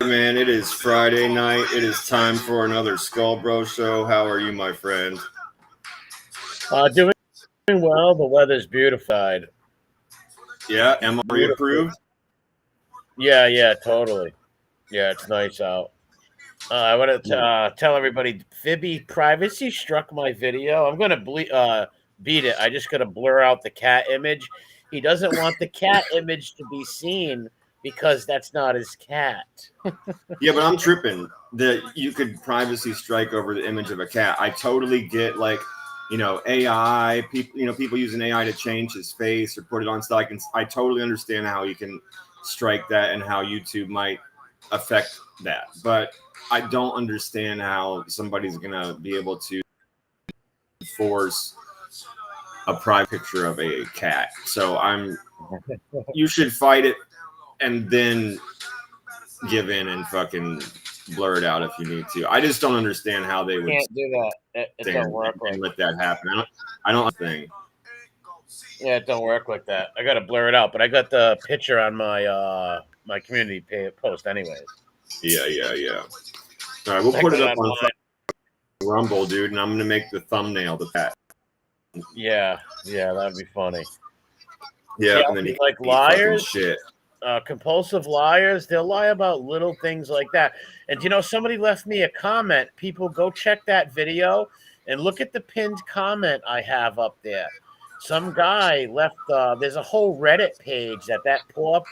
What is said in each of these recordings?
Man, it is Friday night. It is time for another Skull Bro show. How are you, my friend? Doing well. The weather's beautified. Yeah, MRE Beautiful. approved. Yeah, totally. Yeah, it's nice out. I want to tell everybody, Fibby privacy struck my video. I'm gonna beat it. I just gotta blur out the cat image. He doesn't want the cat image to be seen because that's not his cat. Yeah, but I'm tripping that you could privacy strike over the image of a cat. I totally get AI people. People using AI to change his face or put it on stuff. I totally understand how you can strike that and how YouTube might affect that. But I don't understand how somebody's gonna be able to force a private picture of a cat. So you should fight it and then give in and fucking blur it out if you need to. I just don't understand how they would Can't do that. It don't work and like let that happen. I don't think. Yeah, it don't work like that. I gotta blur it out, but I got the picture on my community post anyways. Yeah. All right, we'll put it up on Rumble, dude, and I'm gonna make the thumbnail the cat. Yeah, that'd be funny. Yeah, and then like liars, shit. Compulsive liars, they'll lie about little things like that. And somebody left me a comment. People, go check that video and look at the pinned comment I have up there. Some guy left. There's a whole Reddit page that pull-up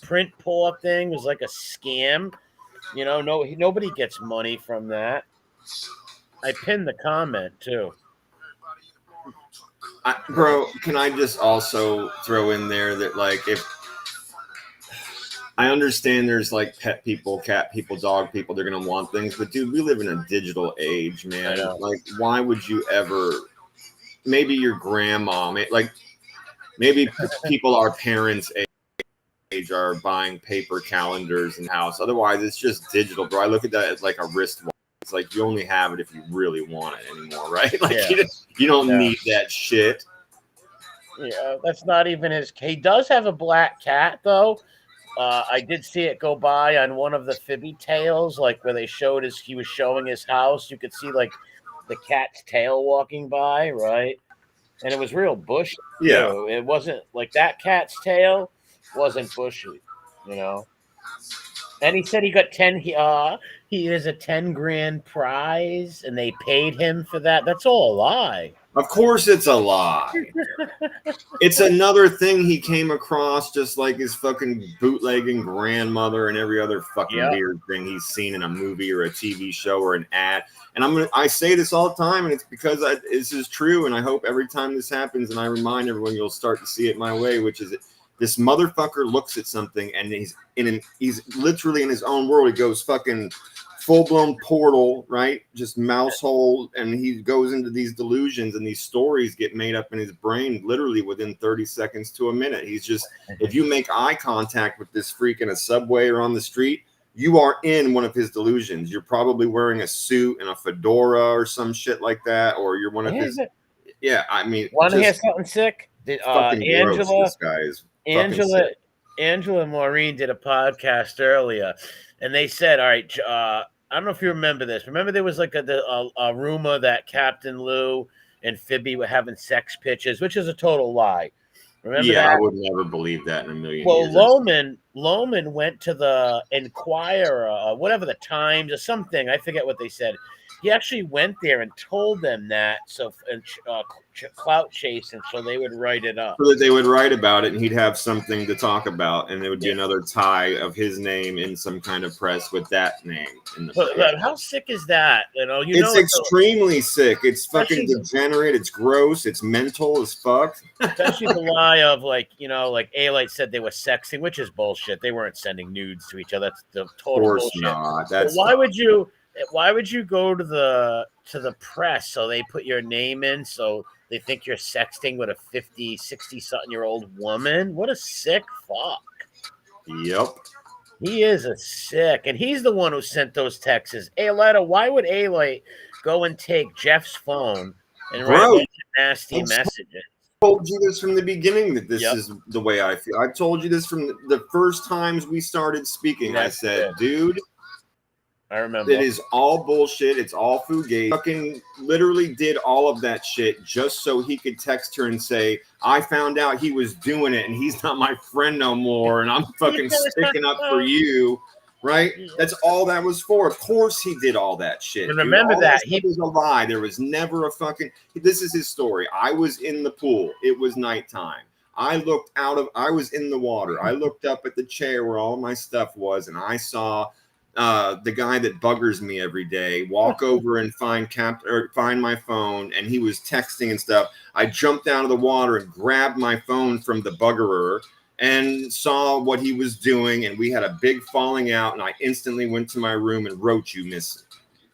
print pull-up thing was like a scam. Nobody gets money from that. I pinned the comment too. Bro, can I just also throw in there that, like, if I understand there's like pet people, cat people, dog people, they're gonna want things, but dude, we live in a digital age, man. Like, why would you ever? Maybe your grandma, maybe people our parents' age are buying paper calendars in the house. Otherwise, it's just digital, bro. I look at that as like a wristwatch. It's like you only have it if you really want it anymore, right? Like you don't need that shit. Yeah, that's not even his. He does have a black cat though. I did see it go by on one of the Fibby tales, like where he was showing his house. You could see like the cat's tail walking by, right? And it was real bushy. Yeah, too. It wasn't like that cat's tail wasn't bushy, And he said he got he is a 10 grand prize, and they paid him for that. That's all a lie. Of course it's a lie. It's another thing he came across, just like his fucking bootlegging grandmother and every other fucking weird thing he's seen in a movie or a TV show or an ad. And I say this all the time, and it's because this is true, and I hope every time this happens, and I remind everyone, you'll start to see it my way, which is this motherfucker looks at something, and he's literally in his own world. He goes fucking full-blown portal, right? Just mouse hole, and he goes into these delusions, and these stories get made up in his brain literally within 30 seconds to a minute. He's just, if you make eye contact with this freak in a subway or on the street, you are in one of his delusions. You're probably wearing a suit and a fedora or some shit like that, or you're one of his. Yeah, I mean, want to hear something sick? Angela and Maureen did a podcast earlier, and they said, all right, I don't know if you remember this. Remember there was like a rumor that Captain Lou and Fibby were having sex pitches, which is a total lie. Remember that? I would never believe that in a million years. Well, Loman went to the Enquirer, whatever, the Times or something. I forget what they said. He actually went there and told them that, clout chasing, so they would write it up. So that they would write about it, and he'd have something to talk about, and there would be another tie of his name in some kind of press with that name. But how sick is that? It's extremely sick. It's fucking degenerate. It's gross. It's mental as fuck. Especially the lie of like A-Light said they were sexting, which is bullshit. They weren't sending nudes to each other. That's the total bullshit. Not. Why would you go to the press so they put your name in so they think you're sexting with a 50, 60-something-year-old woman? What a sick fuck. Yep. He is a sick, and he's the one who sent those texts. A-Light, why would A-Light go and take Jeff's phone and write a bunch of nasty messages? told you this from the beginning that this Yep. is the way I feel. I told you this from the first times we started speaking. I said, dude, I remember. it is all bullshit. It's all fugazi. Fucking literally did all of that shit just so he could text her and say, I found out he was doing it and he's not my friend no more and I'm fucking sticking up for you. Right? That's all that was for. Of course he did all that shit. And remember all that he was a lie. There was never a fucking. This is his story. I was in the pool. It was nighttime. I was in the water. I looked up at the chair where all my stuff was, and I saw the guy that buggers me every day walk over and find my phone, and he was texting and stuff. I jumped out of the water and grabbed my phone from the buggerer and saw what he was doing, and we had a big falling out, and I instantly went to my room and wrote you, Miss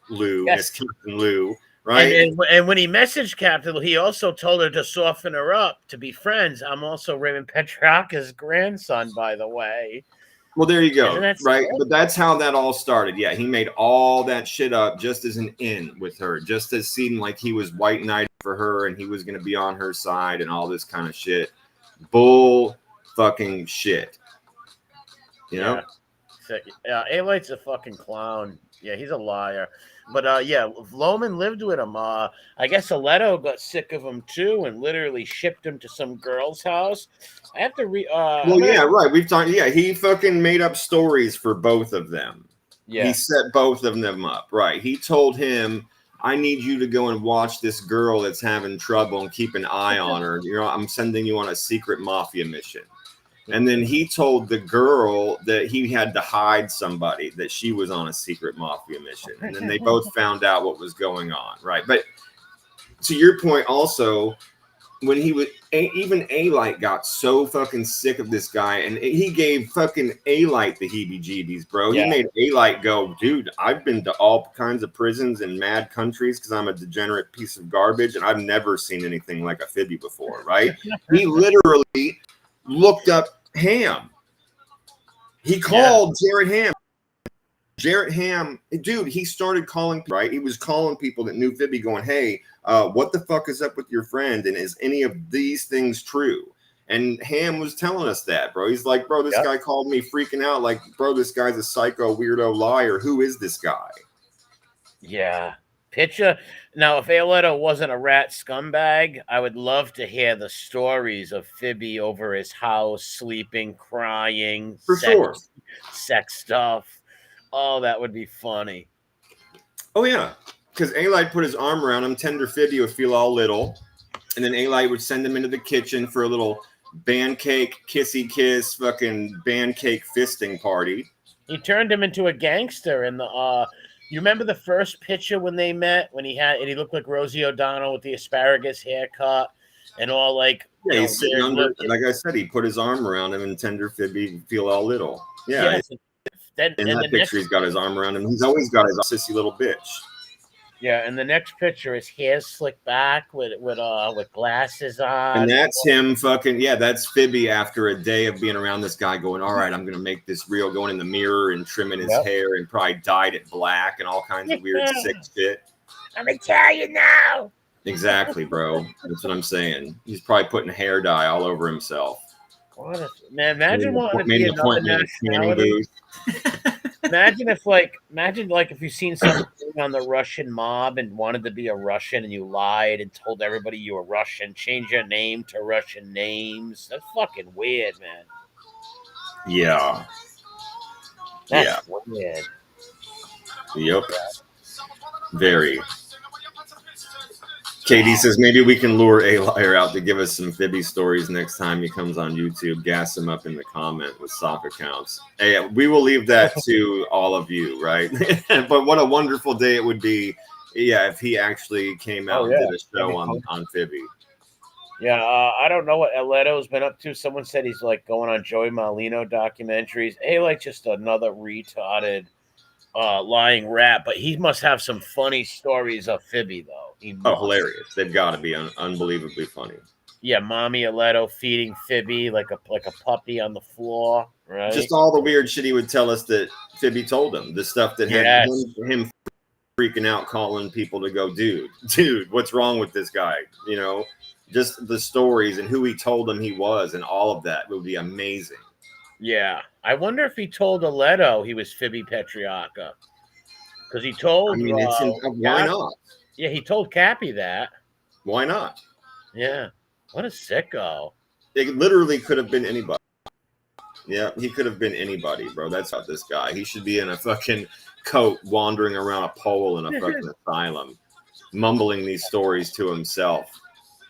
Lou, Miss Captain Lou, right? And when he messaged Captain Lou, he also told her to soften her up, to be friends. I'm also Raymond Petrarca's grandson, by the way. Well, there you go, right? But that's how that all started. Yeah, he made all that shit up just as an in with her, just as seemed like he was white knighting for her and he was going to be on her side and all this kind of shit. Bull fucking shit. You know? Yeah, A-Light's a fucking clown. Yeah, he's a liar. But yeah, Loman lived with him. I guess Aletto got sick of him too and literally shipped him to some girl's house. I have to right. We've talked. Yeah, he fucking made up stories for both of them. Yeah. He set both of them up. Right. He told him, I need you to go and watch this girl that's having trouble and keep an eye on her. You know, I'm sending you on a secret mafia mission. And then he told the girl that he had to hide somebody, that she was on a secret mafia mission. And then they both found out what was going on. Right. But to your point also, when he was, even A-Light got so fucking sick of this guy, and he gave fucking A-Light the heebie-jeebies, bro. Yeah. He made A-Light go, dude, I've been to all kinds of prisons in mad countries because I'm a degenerate piece of garbage, and I've never seen anything like a Fibby before, right? He literally looked up Ham. He called Jarrett Ham. Jarrett Ham, dude, he started calling, right? He was calling people that knew Fibby going, hey, what the fuck is up with your friend? And is any of these things true? And Ham was telling us that, bro. He's like, bro, this guy called me freaking out. Like, bro, this guy's a psycho, weirdo liar. Who is this guy? Yeah. Picture. Now, if Aletto wasn't a rat scumbag, I would love to hear the stories of Fibby over his house, sleeping, crying, sex stuff. Oh, that would be funny. Oh, yeah. Because A-Light put his arm around him, tender Fibby would feel all little. And then A-Light would send him into the kitchen for a little band cake, kissy kiss, fucking band cake fisting party. He turned him into a gangster in the you remember the first picture when they met, when he looked like Rosie O'Donnell with the asparagus haircut and all like, yeah, he's sitting under, like I said, he put his arm around him and tender Fibby feel all little. Yeah. Yes. In that picture, he's got his arm around him. He's always got his sissy little bitch. Yeah, and the next picture, his hair slicked back with glasses on. And that's him fucking, yeah, that's Fibby after a day of being around this guy going, all right, I'm going to make this real, going in the mirror and trimming his hair and probably dyed it black and all kinds of weird sick shit. I'm Italian now. Exactly, bro. That's what I'm saying. He's probably putting hair dye all over himself. Man, imagine wanting to be another nationality. Imagine if you've seen something on the Russian mob and wanted to be a Russian and you lied and told everybody you were Russian, change your name to Russian names. That's fucking weird, man. Yeah. That's weird. Yep. Very. Katie says maybe we can lure A-Liar out to give us some Fibby stories next time he comes on YouTube. Gas him up in the comment with sock accounts. Hey, we will leave that to all of you, right? But what a wonderful day it would be, if he actually came out and did a show on Fibby. Yeah, I don't know what Aletto's been up to. Someone said he's like going on Joey Molino documentaries. A-Light just another retarded lying rat, but he must have some funny stories of Fibby though. Hilarious! They've got to be unbelievably funny. Yeah, Mommy Aletto feeding Fibby like a puppy on the floor, right? Just all the weird shit he would tell us that Fibby told him. The stuff that had him freaking out, calling people to go, dude, what's wrong with this guy? You know, just the stories and who he told them he was and all of that would be amazing. Yeah. I wonder if he told Aledo he was Phoebe Petriarca. Because he told why not? Yeah, he told Cappy that. Why not? Yeah. What a sicko. It literally could have been anybody. Yeah, he could have been anybody, bro. That's not this guy. He should be in a fucking coat wandering around a pole in a fucking asylum, mumbling these stories to himself.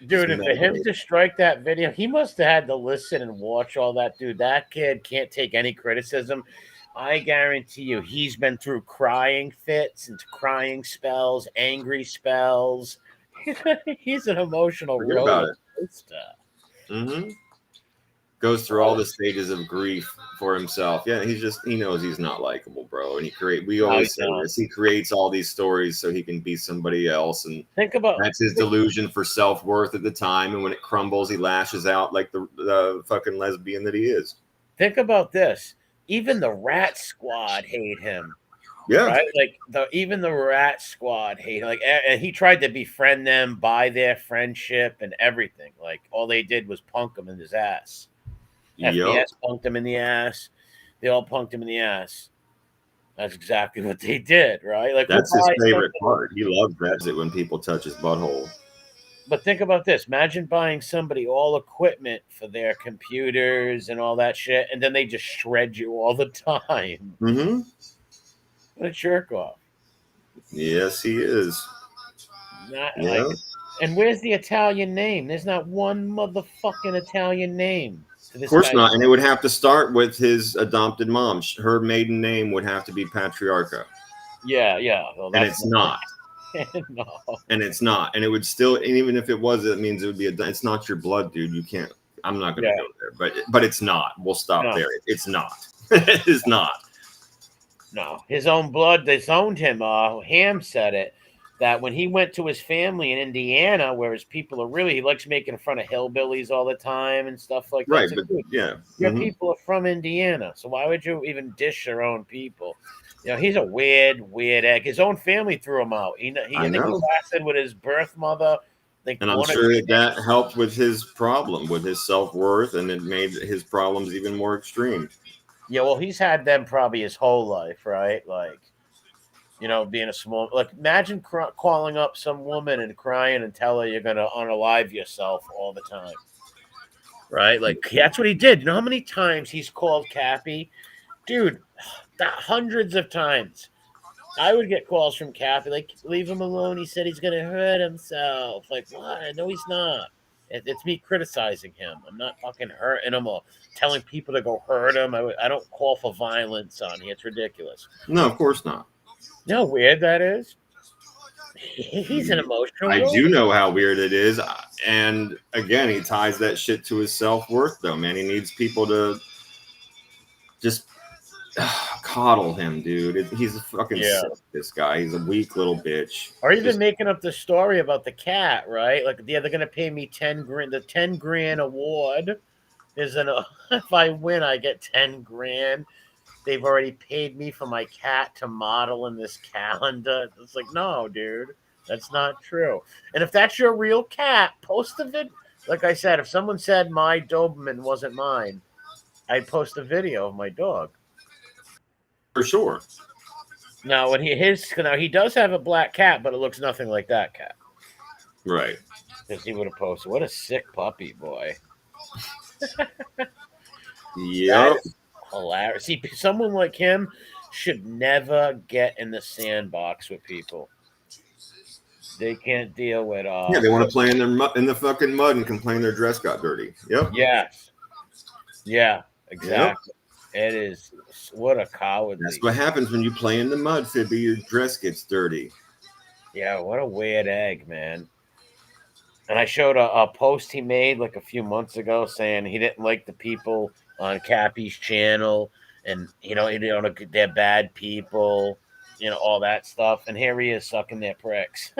Dude, and for him to strike that video, he must have had to listen and watch all that. Dude, that kid can't take any criticism. I guarantee you, he's been through crying fits and crying spells, angry spells. He's an emotional roller coaster. Mm-hmm. Goes through all the stages of grief for himself. Yeah, he knows he's not likable, bro. And we always say this. He creates all these stories so he can be somebody else. And that's his delusion for self-worth at the time. And when it crumbles, he lashes out like the fucking lesbian that he is. Think about this. Even the Rat Squad hate him. Yeah. Right? Like even the Rat Squad hate him. Like, and he tried to befriend them, buy their friendship and everything. Like all they did was punk him in his ass. FBS punked him in the ass. They all punked him in the ass. That's exactly what they did, right? Like that's his favorite part. He loves that when people touch his butthole. But think about this. Imagine buying somebody all equipment for their computers and all that shit, and then they just shred you all the time. Mm-hmm. What a jerk off. Yes, he is. And where's the Italian name? There's not one motherfucking Italian name. Of course not. And it would have to start with his adopted mom. Her maiden name would have to be Patriarcha. Yeah, yeah. Well, and it's not. No. And it's not. And it would still, and even if it was, it means it would be it's not your blood, dude. You can't, I'm not going to go there. But it's not. We'll stop there. It's not. It is not. No. His own blood disowned him. Ham said it. That when he went to his family in Indiana, where his people are really, he likes making fun of hillbillies all the time and stuff like that. Right, so, but dude, your people are from Indiana, so why would you even dish your own people? You know, he's a weird egg. His own family threw him out. He blasted with his birth mother. And I'm sure that helped with his problem, with his self-worth, and it made his problems even more extreme. Yeah, well, he's had them probably his whole life, right? Like, you know, being a small, like, imagine calling up some woman and crying and tell her you're going to unalive yourself all the time. Right? Like, that's what he did. You know how many times he's called Cappy? Dude, hundreds of times. I would get calls from Cappy, like, leave him alone. He said he's going to hurt himself. Like, what? No, he's not. It's me criticizing him. I'm not fucking hurting him or telling people to go hurt him. I don't call for violence on here. It's ridiculous. No, of course not. You know how weird that is? He's an emotional. I do know how weird it is. And again, he ties that shit to his self-worth, though, man. He needs people to just coddle him, dude. He's a fucking sick, this guy. He's a weak little bitch. Or even making up the story about the cat, right? Like, yeah, they're going to pay me 10 grand. The 10 grand award is if I win, I get 10 grand. They've already paid me for my cat to model in this calendar. It's like, no, dude, that's not true. And if that's your real cat, post a video. Like I said, if someone said my Doberman wasn't mine, I'd post a video of my dog. For sure. Now, he does have a black cat, but it looks nothing like that cat. Right. Because he would have posted. What a sick puppy, boy. Yep. Hilarious. See, someone like him should never get in the sandbox with people. They can't deal with yeah, they want to play in the fucking mud and complain their dress got dirty. Yep. Yes. Yeah, exactly. Yep. It is. What a coward. That's what happens when you play in the mud, Fibby. Your dress gets dirty. Yeah, what a weird egg, man. And I showed a post he made like a few months ago saying he didn't like the people on Cappy's channel, and they're bad people, all that stuff. And here he is sucking their pricks.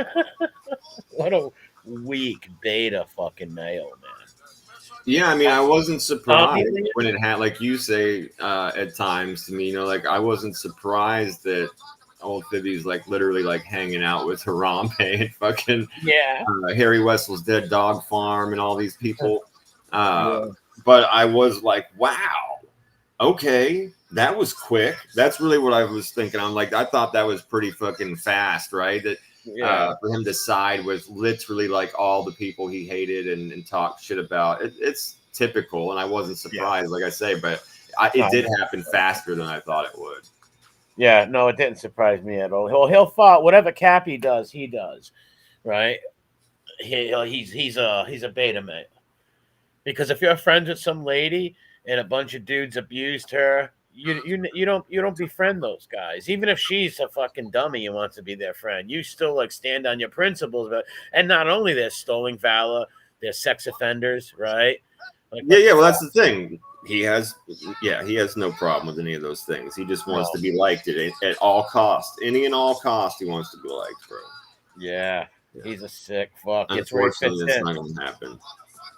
What a weak beta fucking male, man. Yeah, I mean, I wasn't surprised when it had, like you say, at times to me, like I wasn't surprised that old Fibby's like literally like hanging out with Harambe and fucking Yeah. Harry Wessel's Dead Dog Farm and all these people. Yeah. But I was like, wow, okay, that was quick. That's really what I was thinking. I'm like, I thought that was pretty fucking fast, right? That for him to side with literally like all the people he hated and talk shit about. It's typical, and I wasn't surprised, like I say, but it did happen faster than I thought it would. Yeah, no, it didn't surprise me at all. He'll follow whatever Cappy does, he does, right? He's a beta mate. Because if you're friends with some lady and a bunch of dudes abused her, you don't befriend those guys. Even if she's a fucking dummy and wants to be their friend, you still like stand on your principles. And not only they're stolen valor, they're sex offenders, right? Like, yeah. Well, that's the thing. He has no problem with any of those things. He just wants to be liked at all costs. Any and all costs, he wants to be liked, bro. Yeah, he's a sick fuck. Unfortunately, it's not going to happen.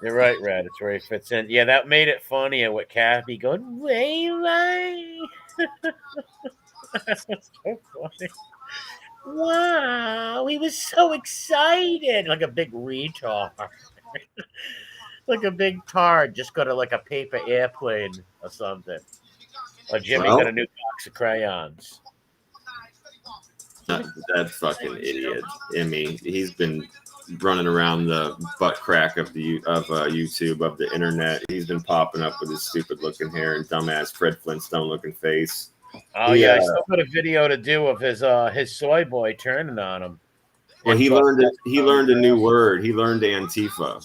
You're right, Red. It's where he fits in. Yeah, that made it funnier with Cappy going, way. That's so funny. Wow, he was so excited. Like a big retard. Like a big tard just got like a paper airplane or something. Or Jimmy got a new box of crayons. That fucking idiot, Emmy. He's been running around the butt crack of YouTube, of the internet. He's been popping up with his stupid looking hair and dumbass Fred Flintstone looking face. Oh yeah, I still got a video to do of his soy boy turning on him. Well, he learned a new word. He learned Antifa.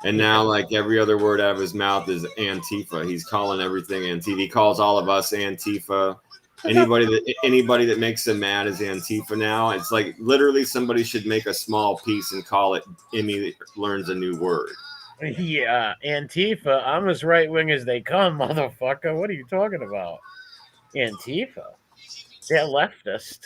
And now, like every other word out of his mouth is Antifa. He's calling everything Antifa. He calls all of us Antifa. Anybody that makes him mad is Antifa now. It's like literally somebody should make a small piece and call it Emmy learns a new word. Yeah, Antifa. I'm as right wing as they come, motherfucker. What are you talking about? Antifa. They're leftist.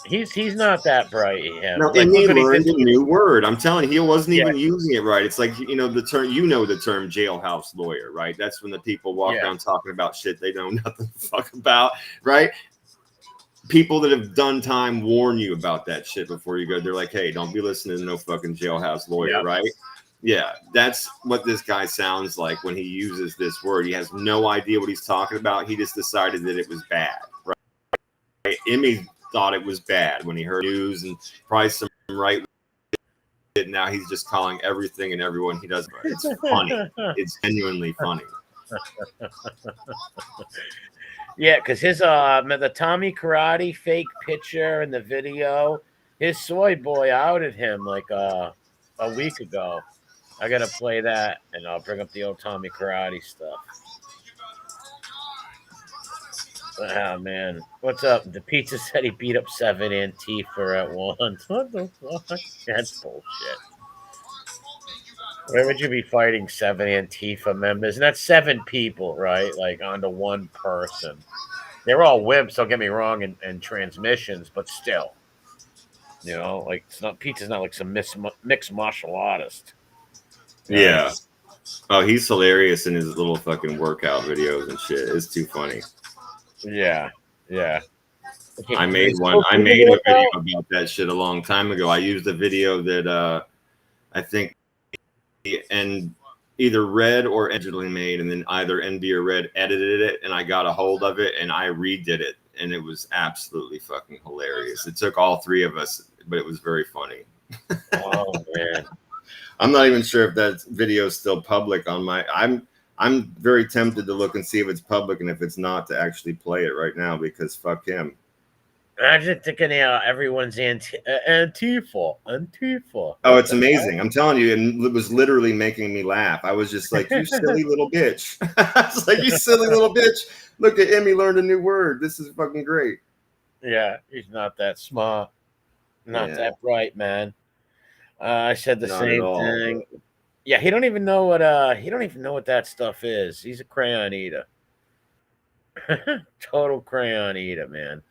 He's not that bright. No, like, and he learned a new word. I'm telling you, he wasn't even using it right. It's like, the term, the term jailhouse lawyer, right? That's when the people walk around talking about shit they know nothing the fuck about, right? People that have done time warn you about that shit before you go. They're like, hey, don't be listening to no fucking jailhouse lawyer, right? Yeah, that's what this guy sounds like when he uses this word. He has no idea what he's talking about. He just decided that it was bad, right? Emmy thought it was bad when he heard news and probably some right. Now he's just calling everything and everyone he does. It's funny. It's genuinely funny. Yeah, because his the Tommy Karate fake picture in the video, his soy boy outed him like a week ago. I gotta play that, and I'll bring up the old Tommy Karate stuff. Oh man, what's up? The pizza said he beat up 7 Antifa at once. What the fuck? That's bullshit. Where would you be fighting 7 Antifa members? And that's 7 people, right? Like onto one person. They're all wimps. Don't get me wrong, and transmissions, but still, like it's not pizza's not like some mixed martial artist. Yeah. Oh, he's hilarious in his little fucking workout videos and shit. It's too funny. Yeah. I made a video about that shit a long time ago. I used a video that I think and either Red or digitally made, and then either NB or Red edited it, and I got a hold of it and I redid it, and it was absolutely fucking hilarious. It took all 3 of us, but it was very funny. Oh man. I'm not even sure if that video is still public on my. I'm very tempted to look and see if it's public, and if it's not, to actually play it right now, because fuck him. I'm just thinking, everyone's Antifa. Oh, it's amazing! I'm telling you, and it was literally making me laugh. I was just like, "You silly little bitch!" I was like, "You silly little bitch! Look at Emmy learned a new word. This is fucking great." Yeah, he's not that smart, not that bright, man. I said the same thing. Yeah, he don't even know what that stuff is. He's a crayon eater. Total crayon eater, man.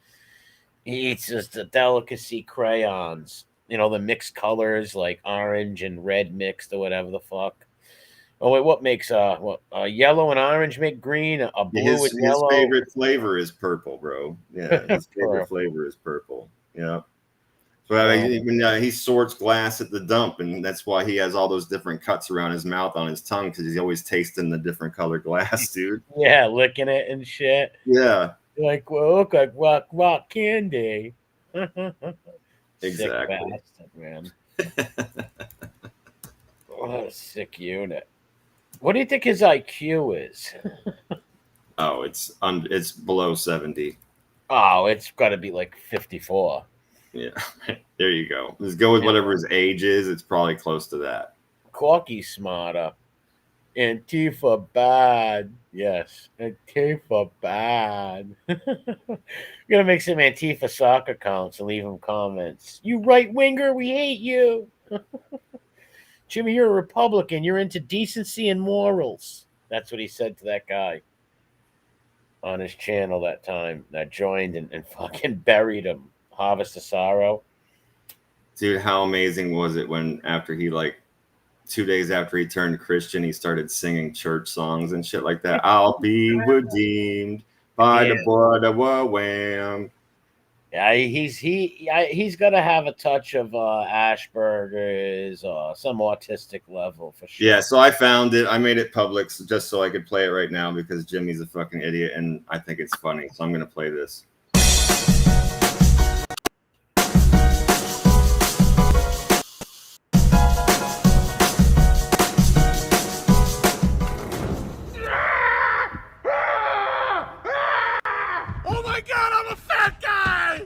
He eats just the delicacy crayons. The mixed colors like orange and red mixed or whatever the fuck. Oh wait, what makes yellow and orange make green? A blue and His yellow. favorite flavor is purple, bro. Yeah, his favorite flavor is purple. Yeah. So he sorts glass at the dump, and that's why he has all those different cuts around his mouth on his tongue, because he's always tasting the different color glass, dude. Yeah, licking it and shit. Yeah. Like, well, look like rock candy. Sick Exactly. bastard, man. What a sick unit. What do you think his IQ is? Oh, it's below 70. Oh, it's got to be like 54. Yeah. There you go. Let's go with whatever his age is. It's probably close to that. Corky's smarter. Antifa bad. Yes. Antifa bad. We're gonna make some Antifa soccer accounts and leave them comments. You right winger, we hate you. Jimmy, you're a Republican. You're into decency and morals. That's what he said to that guy on his channel that time. That joined and fucking buried him. Harvest of Sorrow. Dude, how amazing was it when after he 2 days after he turned Christian, he started singing church songs and shit like that. I'll be redeemed by the blood of a wham. Yeah, he's got to have a touch of Asperger's or some autistic level for sure. Yeah, so I found it. I made it public just so I could play it right now because Jimmy's a fucking idiot and I think it's funny. So I'm going to play this. Oh my God, I'm a fat guy!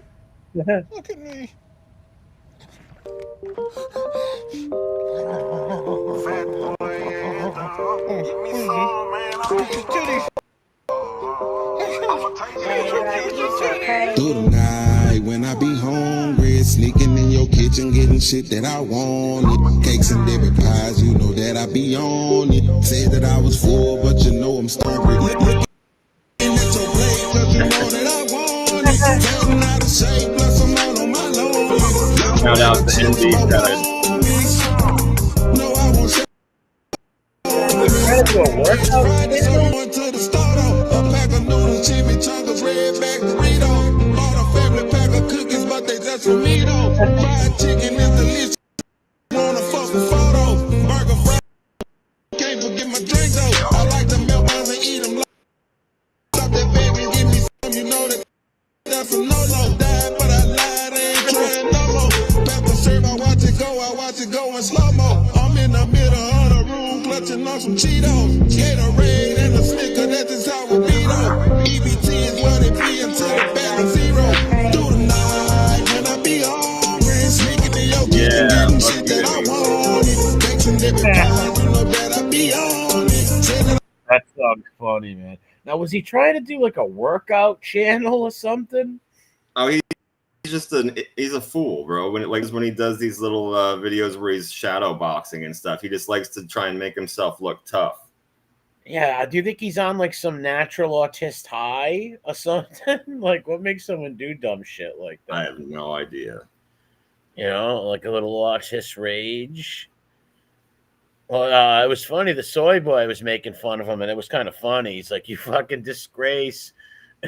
Look at me. Fat boy, give me some, man. Through the night when I be hungry, sneaking in your kitchen, getting shit that I wanted. Cakes and dairy pies, you know that I be on it. Said that I was full, but you know I'm starving. Looking at your plate, 'cause you know that I want it. Getting out of shape, plus I'm out on my low. Shout out to Envy. No, I won't say. Trying to do a workout. Going to the store, a pack of noodles, chimichangas, redback burrito. Bought a family pack of cookies, but they just for me though. Fried chicken is delicious. Wanna fuck a photo, burger fry. Can't forget my drink though. I like the milk buns and eat them. Stop that baby, give me some. You know that that's a no-no. Died, but I lied. I ain't trying no more. Pepper serve, I watch it go in slow-mo. I'm in the middle of the room, clutching on some Cheetos. Gatorade and a Snicker, that's just how it be though. EBT is what it be until the back zero. Through the night when I be hungry, sneaking in your kitchen, getting shit that I wanted. Cakes and dairy pies, you know that I be on it. That sounds funny, man. Now, was he trying to do like a workout channel or something? Oh, he's a fool, bro. When he does these little videos where he's shadow boxing and stuff, he just likes to try and make himself look tough. Yeah, do you think he's on like some natural autist high or something? Like, what makes someone do dumb shit like that? I have no idea. You know, like a little autist rage. Well, it was funny. The soy boy was making fun of him, and it was kind of funny. He's like, "You fucking disgrace."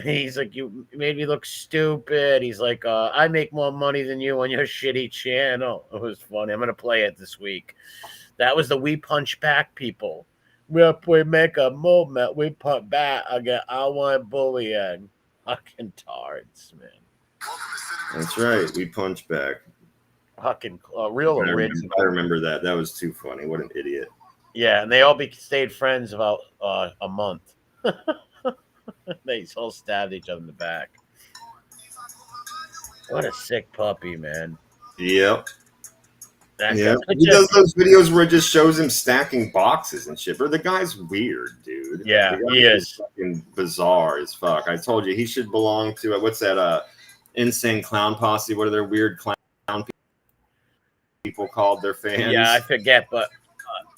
He's like, "You made me look stupid." He's like, "I make more money than you on your shitty channel." It was funny. I'm gonna play it this week. That was the We Punch Back people. We make a movement. We punch back again. I want bullying. Fucking tards, man. That's right. We punch back. Fucking real original. I remember that. That was too funny. What an idiot. Yeah, and they all stayed friends about a month. They all stabbed each other in the back. What a sick puppy, man. Yep. Yeah. He does those videos where it just shows him stacking boxes and shit. But the guy's weird, dude. Yeah, he is. Fucking bizarre as fuck. I told you he should belong to what's that? Insane Clown Posse. What are their weird clown people called their fans? Yeah, I forget, but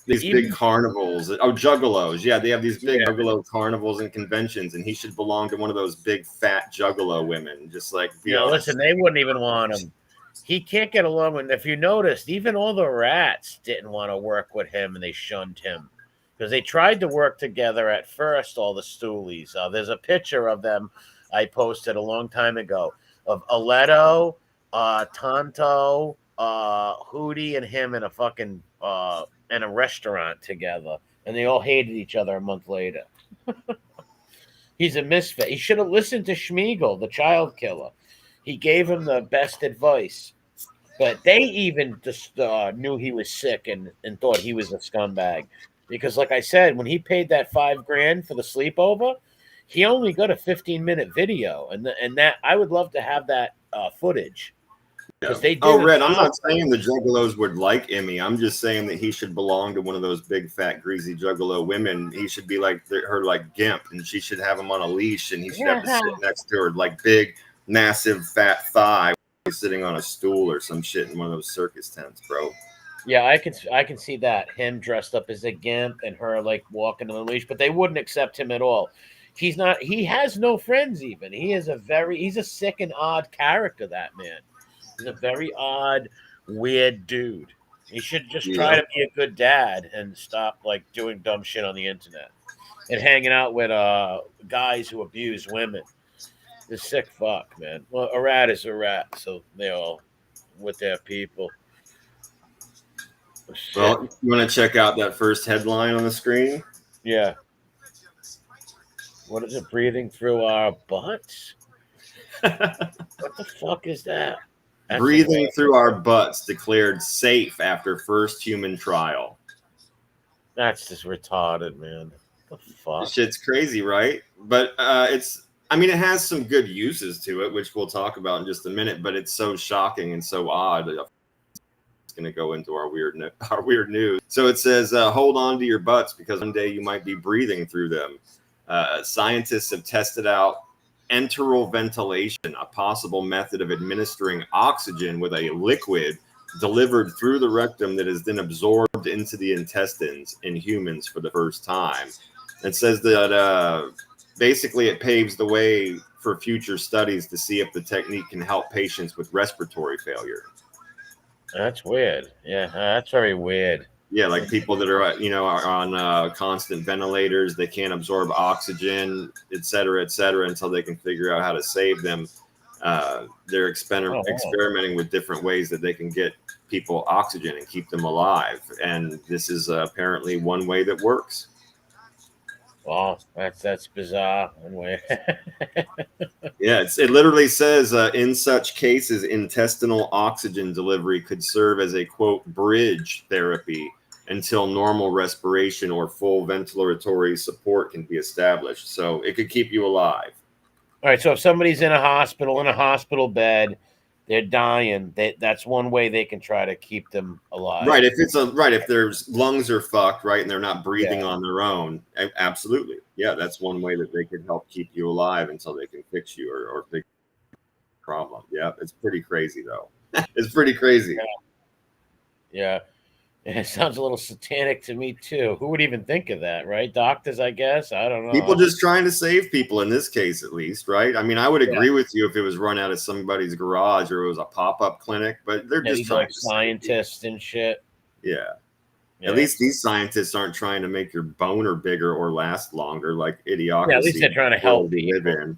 these big carnivals. Oh, juggalos. Yeah, they have these big juggalo carnivals and conventions, and he should belong to one of those big fat juggalo women. Just like, listen, they wouldn't even want him. He can't get along with. If you noticed, even all the rats didn't want to work with him, and they shunned him. because they tried to work together at first, all the Stoolies. There's a picture of them I posted a long time ago of Aletto, Tonto, Hootie, and him in a fucking in a restaurant together, and they all hated each other a month later. He's a misfit. He should have listened to Schmiegel, the child killer. He gave him the best advice. But they even just knew he was sick and thought he was a scumbag. Because, like I said, when he paid that $5,000 for the sleepover, he only got a 15-minute video. And that I would love to have that footage. Yeah. They did Red, I'm not saying the juggalos would like Emmy. I'm just saying that he should belong to one of those big, fat, greasy juggalo women. He should be like her, like Gimp, and she should have him on a leash, and he should have to sit next to her, like big, massive, fat thigh, sitting on a stool or some shit in one of those circus tents, bro. Yeah, I can see that. Him dressed up as a Gimp and her like walking on the leash, but they wouldn't accept him at all. He has no friends even. He's a sick and odd character, that man. He's a very odd, weird dude. He should just try to be a good dad and stop like doing dumb shit on the internet and hanging out with guys who abuse women. The sick fuck, man. Well, a rat is a rat, so they all with their people. Well, you want to check out that first headline on the screen? Yeah. What is it? Breathing through our butts? What the fuck is that? That's Breathing through our butts declared safe after first human trial. That's just retarded, man. What the fuck? This shit's crazy, right? But it has some good uses to it, which we'll talk about in just a minute, but it's so shocking and so odd. It's going to go into our weird news. So it says, hold on to your butts because one day you might be breathing through them. Scientists have tested out enteral ventilation, a possible method of administering oxygen with a liquid delivered through the rectum that is then absorbed into the intestines in humans for the first time. It says that basically it paves the way for future studies to see if the technique can help patients with respiratory failure. That's weird. Yeah, that's very weird. Yeah, like people that are on constant ventilators, they can't absorb oxygen, et cetera, until they can figure out how to save them. They're experimenting with different ways that they can get people oxygen and keep them alive. And this is apparently one way that works. Wow, that's bizarre. One way. Yeah, it literally says in such cases, intestinal oxygen delivery could serve as a, quote, bridge therapy until normal respiration or full ventilatory support can be established. So it could keep you alive. All right, so if somebody's in a hospital bed, they're dying, that's one way they can try to keep them alive. Right, if their lungs are fucked, right, and they're not breathing on their own, absolutely. Yeah, that's one way that they could help keep you alive until they can fix you or fix the problem. Yeah, it's pretty crazy, though. It's pretty crazy. Yeah. It sounds a little satanic to me, too. Who would even think of that, right? Doctors, I guess. I don't know. People just trying to save people in this case, at least, right? I mean, I would agree with you if it was run out of somebody's garage or it was a pop-up clinic, but they're just trying like scientists and shit. Yeah. At least these scientists aren't trying to make your boner bigger or last longer, like Idiocracy. Yeah, at least they're trying to help people. Live in.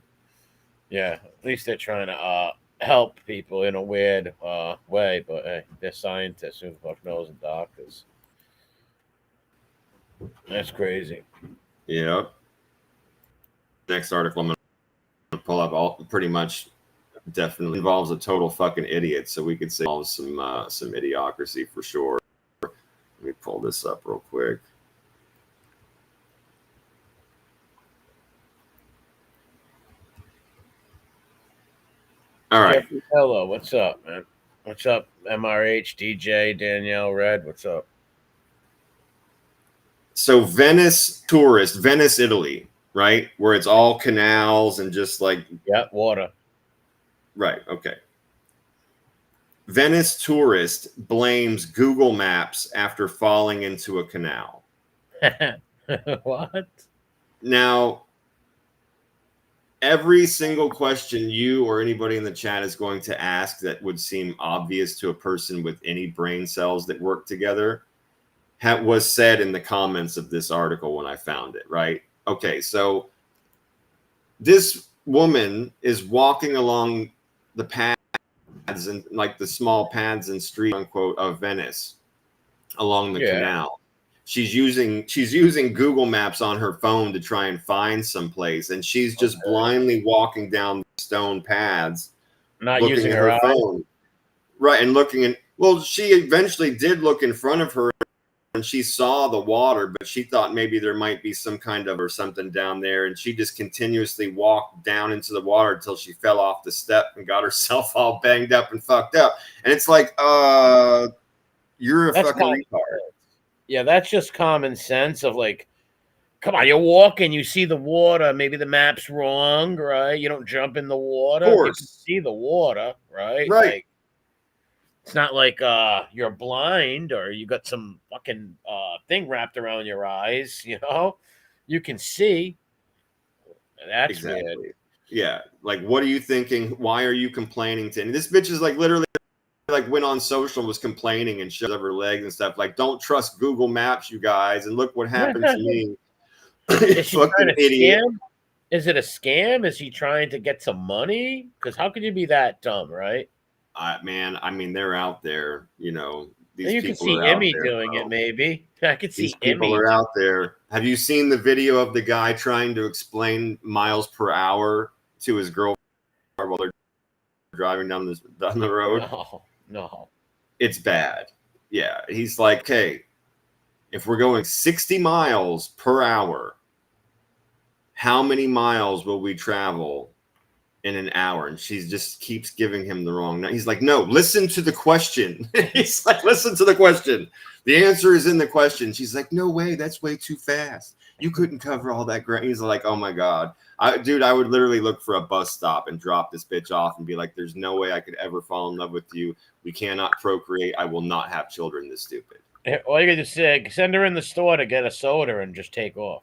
Yeah, at least they're trying to help people in a weird way, but hey, they're scientists. Who the fuck knows, and doctors. That's crazy. Yeah. Next article I'm going to pull up pretty much definitely involves a total fucking idiot, so we could say some idiocracy for sure. Let me pull this up real quick. All right. Hello, what's up, man? What's up, MRH, DJ, Danielle, Red? What's up? So Venice, Italy, right? Where it's all canals and just like water. Right. Okay. Venice tourist blames Google Maps after falling into a canal. What? Now, every single question you or anybody in the chat is going to ask that would seem obvious to a person with any brain cells that work together was said in the comments of this article when I found it, right? Okay, so this woman is walking along the paths and like the small paths and street, unquote, of Venice along the canal. She's using Google Maps on her phone to try and find some place, and she's just blindly walking down the stone paths, not looking using at her her phone. Right, and looking in. Well, she eventually did look in front of her, and she saw the water, but she thought maybe there might be some kind of or something down there, and she just continuously walked down into the water until she fell off the step and got herself all banged up and fucked up. And it's like, you're a fucking retard. Yeah, that's just common sense of like, come on, you're walking, you see the water, maybe the map's wrong, right? You don't jump in the water. Of course. You can see the water, right? Right. Like, it's not like you're blind or you got some fucking thing wrapped around your eyes, you know? You can see. That's weird. Yeah. Like, what are you thinking? Why are you complaining to? And this bitch is like literally like went on social and was complaining and showed her legs and stuff. Like, don't trust Google Maps, you guys. And look what happened to me. Is she fucking trying to idiot. scam? Is it a scam? Is he trying to get some money? Because how could you be that dumb, right? Man, I mean, they're out there, you know. These You people can see are out Emmy there, doing bro. it, maybe. I could see These people Emmy. are out there. Have you seen the video of the guy trying to explain miles per hour to his girlfriend while they're driving down the road? No. It's bad. Yeah, he's like, okay, if we're going 60 miles per hour, how many miles will we travel in an hour? And she just keeps giving him the wrong. He's like, no, listen to the question. He's like, listen to the question. The answer is in the question. She's like, no way, that's way too fast. You couldn't cover all that ground. He's like, oh my God. Dude, I would literally look for a bus stop and drop this bitch off and be like, there's no way I could ever fall in love with you. We cannot procreate. I will not have children this stupid. All you got to say, send her in the store to get a soda and just take off.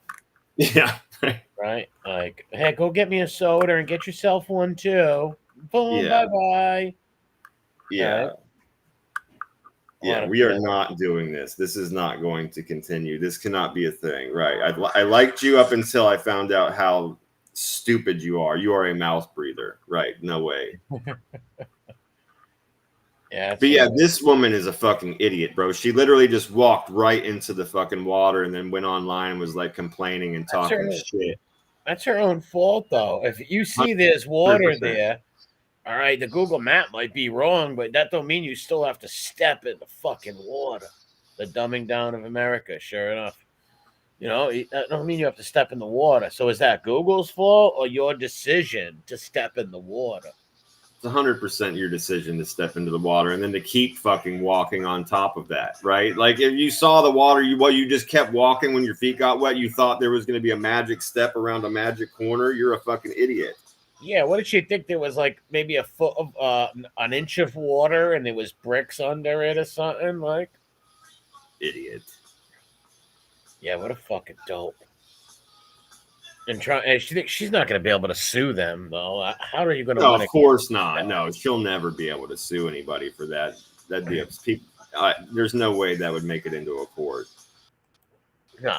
Yeah. Right? Like, hey, go get me a soda and get yourself one too. Boom, Yeah. bye-bye. Yeah. Right? Yeah, we are not doing this. This is not going to continue. This cannot be a thing. Right. I liked you up until I found out how stupid you are. You are a mouth breather. Right. No way. Yeah. But yeah, this woman is a fucking idiot, bro. She literally just walked right into the fucking water and then went online and was like complaining and talking shit. That's her own fault, though. If you see there's water 100%. there, all right, the Google map might be wrong, but that don't mean you still have to step in the fucking water. The dumbing down of America, sure enough. You know, that don't mean you have to step in the water. So is that Google's fault or your decision to step in the water? It's 100% your decision to step into the water and then to keep fucking walking on top of that, right? Like if you saw the water, you just kept walking when your feet got wet. You thought there was going to be a magic step around a magic corner. You're a fucking idiot. Yeah, what did she think? There was like maybe a foot of an inch of water and there was bricks under it or something, like? Idiot. Yeah, what a fucking dope. And she thinks she's not going to be able to sue them, though. How are you going to? No, of course not. No, she'll never be able to sue anybody for that. That'd be there's no way that would make it into a court. No,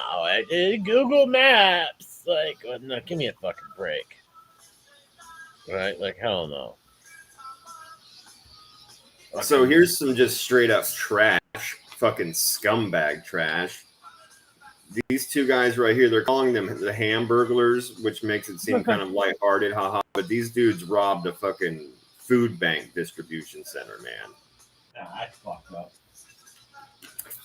Google Maps. Like, no, give me a fucking break. Right? Like, hell no. So here's some just straight up trash, fucking scumbag trash. These two guys right here, they're calling them the Hamburglers, which makes it seem kind of lighthearted, haha. But these dudes robbed a fucking food bank distribution center, man. I fucked up.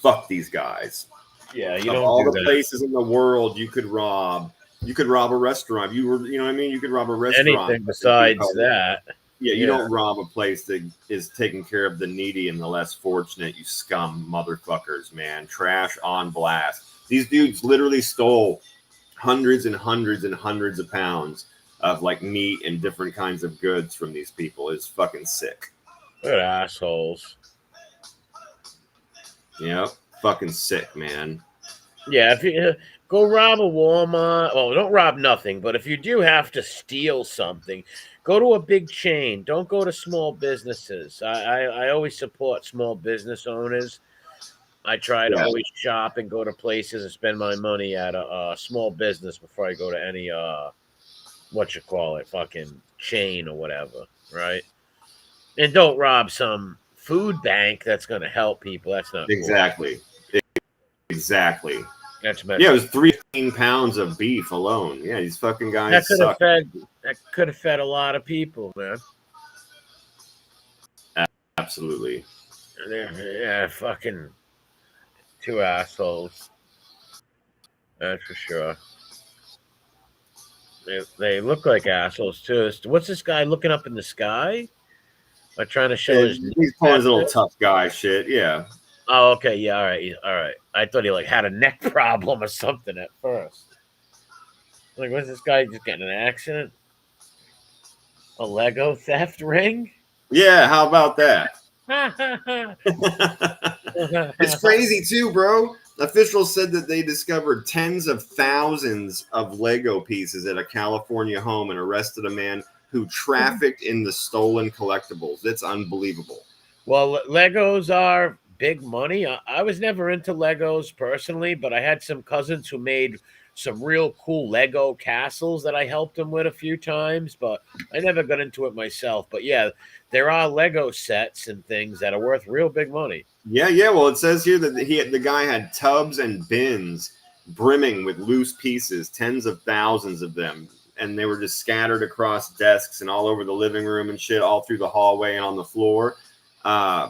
Fuck these guys. Yeah, you of don't all do the that. places in the world you could rob a restaurant. You know what I mean? You could rob a restaurant. Anything besides that. Yeah, you don't rob a place that is taking care of the needy and the less fortunate, you scum motherfuckers, man. Trash on blast. These dudes literally stole hundreds and hundreds and hundreds of pounds of like meat and different kinds of goods from these people. It's fucking sick. What assholes. Yep. Fucking sick, man. Yeah, if you go rob a Walmart, well, don't rob nothing, but if you do have to steal something, go to a big chain. Don't go to small businesses. I always support small business owners. I try to Yeah. always shop and go to places and spend my money at a small business before I go to any fucking chain or whatever, right? And don't rob some food bank that's going to help people. That's not cool. Exactly. That's messed Yeah, it up. was 13 pounds of beef alone. Yeah, these fucking guys suck. That could have fed a lot of people, man. Absolutely. Yeah, fucking two assholes. That's for sure. They look like assholes too. What's this guy looking up in the sky? By trying to show his. He's pulling his little tough guy shit. Yeah. Oh, okay, yeah, all right. I thought he like had a neck problem or something at first. Like, what's this guy just getting in an accident? A Lego theft ring? Yeah, how about that? It's crazy too, bro. Officials said that they discovered tens of thousands of Lego pieces at a California home and arrested a man who trafficked in the stolen collectibles. That's unbelievable. Well, Legos are big money. I was never into Legos personally, but I had some cousins who made some real cool Lego castles that I helped them with a few times, but I never got into it myself. But yeah, there are Lego sets and things that are worth real big money. Yeah. Well, it says here that the guy had tubs and bins brimming with loose pieces, tens of thousands of them, and they were just scattered across desks and all over the living room and shit, all through the hallway and on the floor.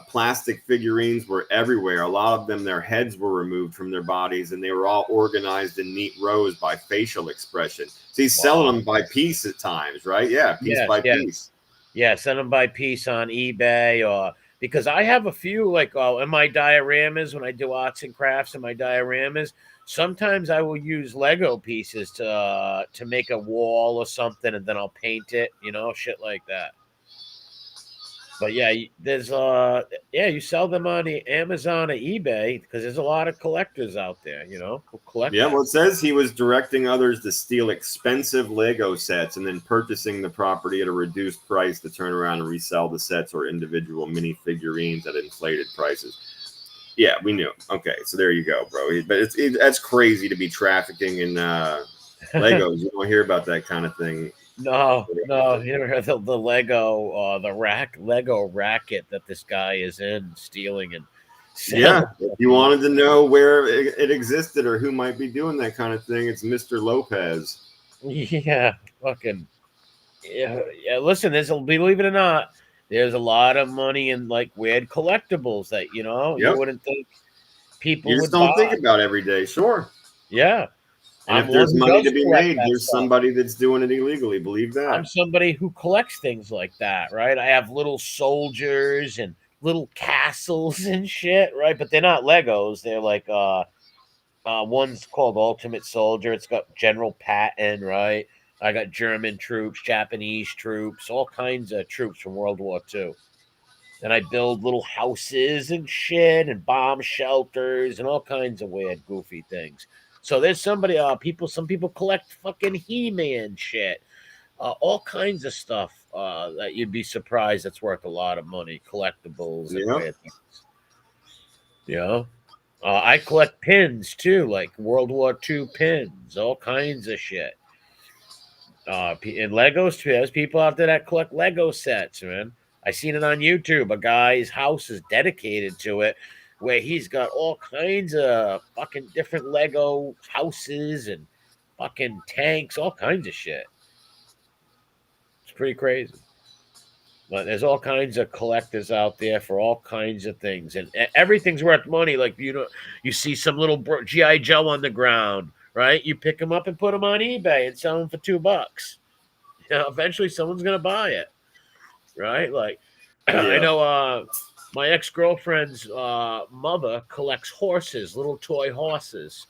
Plastic figurines were everywhere. A lot of them, their heads were removed from their bodies, and they were all organized in neat rows by facial expression. So he's selling them by piece at times, right? Yeah, piece by piece. Yeah, send them by piece on eBay, or because I have a few like in my dioramas when I do arts and crafts in my dioramas. Sometimes I will use Lego pieces to make a wall or something, and then I'll paint it, shit like that. But yeah, there's you sell them on the Amazon or eBay because there's a lot of collectors out there, who collect. Yeah, well, it says he was directing others to steal expensive Lego sets and then purchasing the property at a reduced price to turn around and resell the sets or individual mini figurines at inflated prices. Yeah, we knew. Okay, so there you go, bro. But that's crazy to be trafficking in Legos. You don't hear about that kind of thing. No, you never heard the Lego, Lego racket that this guy is in stealing and selling. Yeah, if you wanted to know where it existed or who might be doing that kind of thing, it's Mr. Lopez. Yeah, fucking yeah. Listen, believe it or not, there's a lot of money in like weird collectibles that you wouldn't think people. You just don't think about every day. Sure. Yeah. And if there's money to be made, there's somebody that's doing it illegally. Believe that. I'm somebody who collects things like that, right? I have little soldiers and little castles and shit, right? But they're not Legos. They're like one's called Ultimate Soldier. It's got General Patton, right? I got German troops, Japanese troops, all kinds of troops from World War II. And I build little houses and shit and bomb shelters and all kinds of weird, goofy things. So there's some people collect fucking He-Man shit, all kinds of stuff that you'd be surprised that's worth a lot of money, collectibles and weird things. I collect pins too, like World War II pins, all kinds of shit. And Legos too. There's people out there that collect Lego sets, man. I seen it on YouTube. A guy's house is dedicated to it, where he's got all kinds of fucking different Lego houses and fucking tanks, all kinds of shit. It's pretty crazy. But there's all kinds of collectors out there for all kinds of things, and everything's worth money. Like you see some little GI Joe on the ground, right? You pick them up and put them on eBay and sell them for $2. Eventually someone's gonna buy it, right? Like I know my ex-girlfriend's mother collects horses, little toy horses,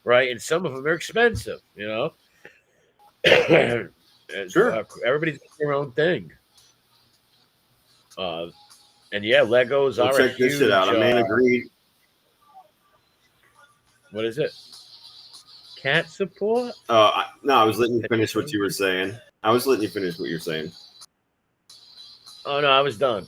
right? And some of them are expensive, Sure. Everybody's got their own thing. And yeah, Legos are check this shit out. A man agreed. What is it? Cat support? No, I was letting you finish what you were saying. I was letting you finish what you're saying. Oh no, I was done.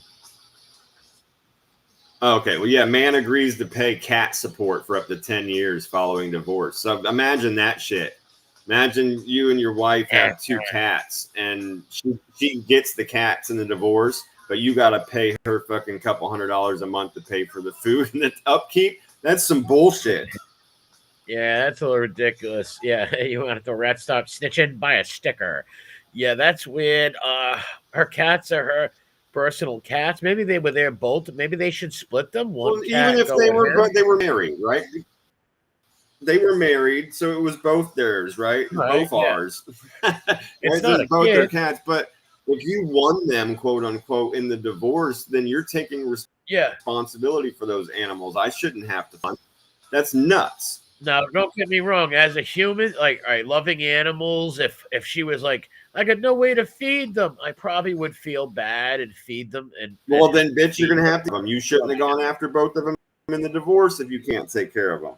Okay, well, yeah, man agrees to pay cat support for up to 10 years following divorce. So imagine that shit. Imagine you and your wife have 2 cats, and she gets the cats in the divorce, but you got to pay her fucking couple $100 a month to pay for the food and the upkeep. That's some bullshit. Yeah, that's a little ridiculous. Yeah, you want to rat stop snitching? Buy a sticker. Yeah, that's weird. Her cats are her personal cats. Maybe they were there both. Maybe they should split them. One Well, cat even if go they with were, him. they were married, right? They were married, so it was both theirs, right? Right, Both yeah. ours. It's So not a both their kid. cats, but if you won them, quote unquote, in the divorce, then you're taking Yeah. responsibility for those animals. I shouldn't have to fund. That's nuts. Now, don't get me wrong. As a human, like, all right, loving animals, if she was like, I got no way to feed them, I probably would feel bad and feed them. And Well, then, bitch, you're feed gonna them. have to. You shouldn't have gone after both of them in the divorce if you can't take care of them.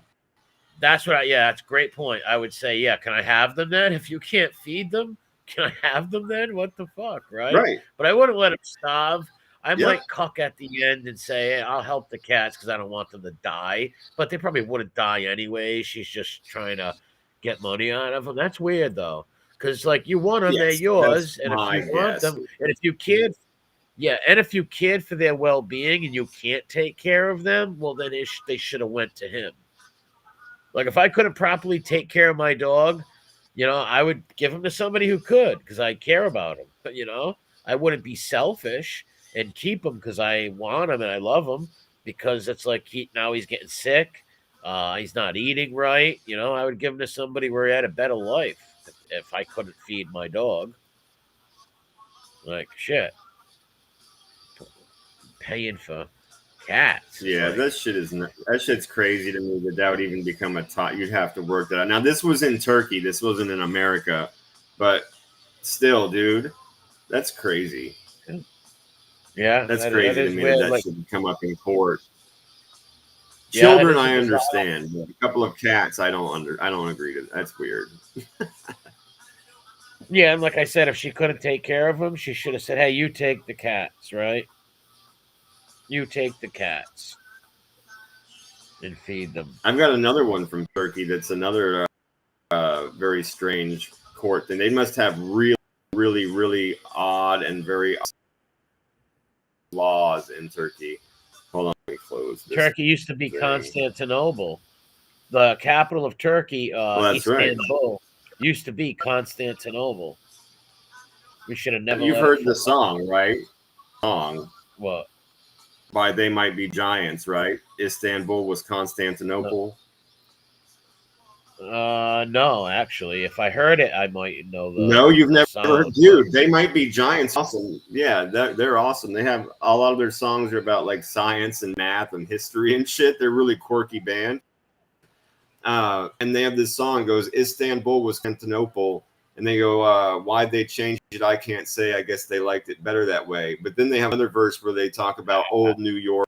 That's what yeah, that's a great point. I would say, yeah, can I have them then? If you can't feed them, can I have them then? What the fuck, right? Right. But I wouldn't let them starve. I Yeah. might cuck at the end and say, hey, I'll help the cats because I don't want them to die. But they probably wouldn't die anyway. She's just trying to get money out of them. That's weird though. Because like you want them, they're Yes, yours. that's And if my you want guess. them, and if you can't, yeah, and if you cared for their well-being and you can't take care of them, well, then they should have went to him. Like if I couldn't properly take care of my dog, you know, I would give him to somebody who could because I care about him. But you know, I wouldn't be selfish and keep him because I want him and I love him because it's like now he's getting sick. He's not eating right. You know, I would give him to somebody where he had a better life if I couldn't feed my dog. Like shit, paying for cats. Yeah, Like, that shit's crazy to me that would even become a top. You'd have to work that out. Now, this was in Turkey. This wasn't in America, but still, dude, that's crazy. yeah, That's crazy to me weird, that like, should come up in court. Yeah, Children, that is I bizarre. understand. But a couple of cats, I don't agree to. That's weird. Yeah, and like I said, if she couldn't take care of them, she should have said, "Hey, you take the cats, right? You take the cats and feed them." I've got another one from Turkey. That's another very strange court thing. They must have really, really, really odd and very laws in Turkey. Hold on, let me close this. Turkey used to be thing. Constantinople, the capital of Turkey. That's right. Istanbul used to be Constantinople. We should have never. You've heard the song, right? Song. What? By They Might Be Giants, right? Istanbul was Constantinople. No, actually, if I heard it, I might know the. No, you've never heard, sound. dude. They Might Be Giants. Awesome. Yeah, they're awesome. They have a lot of their songs are about like science and math and history and shit. They're really quirky band. And they have this song goes, Istanbul was Constantinople. And they go, why'd they change it? I can't say. I guess they liked it better that way. But then they have another verse where they talk about old New York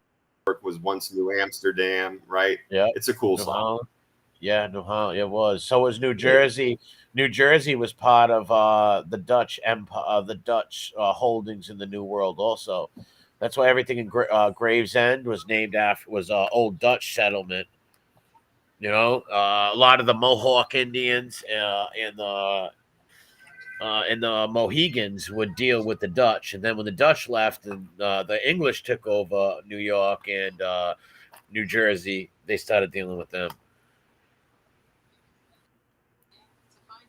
was once New Amsterdam, right? Yeah, it's a cool song. Yeah, it was. So was New Jersey. New Jersey was part of the Dutch Empire, the Dutch holdings in the New World. Also, that's why everything in Gravesend was named after old Dutch settlement. You know, a lot of the Mohawk Indians and the Mohegans would deal with the Dutch, and then when the Dutch left and the English took over New York and New Jersey, they started dealing with them.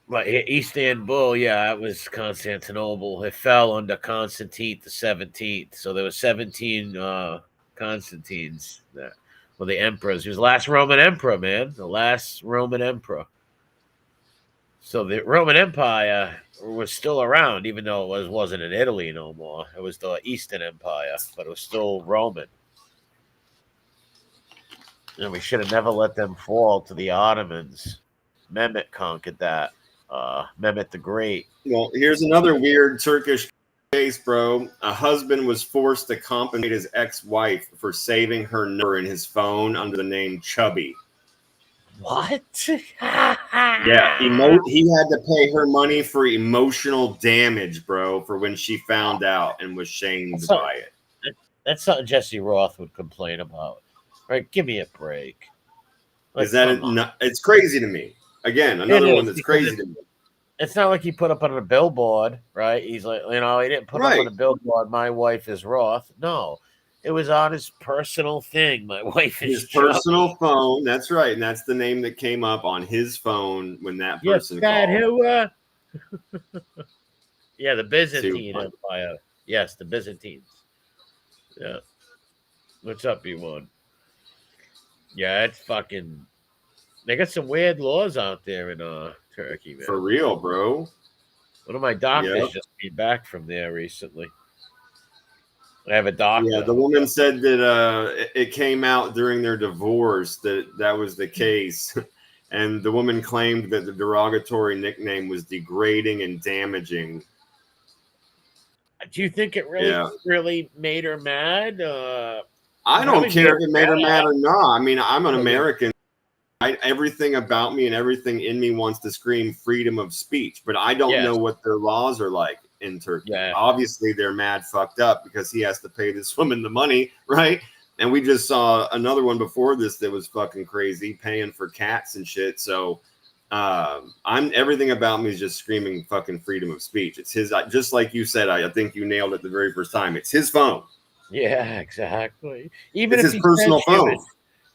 Like Istanbul, yeah, it was Constantinople. It fell under Constantine the 17th, so there were 17 Constantines. Well, the emperors. He was the last Roman emperor, man. The last Roman emperor. So the Roman Empire was still around, even though it wasn't in Italy no more. It was the Eastern Empire, but it was still Roman. And we should have never let them fall to the Ottomans. Mehmet conquered that. Mehmet the Great. Well, here's another weird Turkish case, bro. A husband was forced to compensate his ex-wife for saving her number in his phone under the name Chubby. What? Yeah, he had to pay her money for emotional damage, bro, for when she found out and was shamed by it. That's something Jesse Roth would complain about. Right? Give me a break. Is that it's crazy to me. Again, another one that's crazy to me. It's not like he put up on a billboard, right? He's like, he didn't put up on a billboard, my wife is Roth. No, it was on his personal thing. My wife is his personal phone. That's right. And that's the name that came up on his phone when that person called. Yeah, the Byzantine Empire. Yes, the Byzantines. Yeah. What's up, B1? Yeah, it's fucking... They got some weird laws out there in Turkey, man. For real, bro. One of my doctors just came back from there recently. I have a doctor. Yeah, the woman said that it came out during their divorce that was the case. And the woman claimed that the derogatory nickname was degrading and damaging. Do you think it really made her mad? I don't care if it made her mad or not. I mean, I'm an American. Everything about me and everything in me wants to scream freedom of speech, but I don't know what their laws are like in Turkey. Yeah. Obviously, they're mad fucked up because he has to pay this woman the money, right? And we just saw another one before this that was fucking crazy, paying for cats and shit. So everything about me is just screaming fucking freedom of speech. It's his, just like you said, I think you nailed it the very first time. It's his phone. Yeah, exactly. Even it's his personal phone.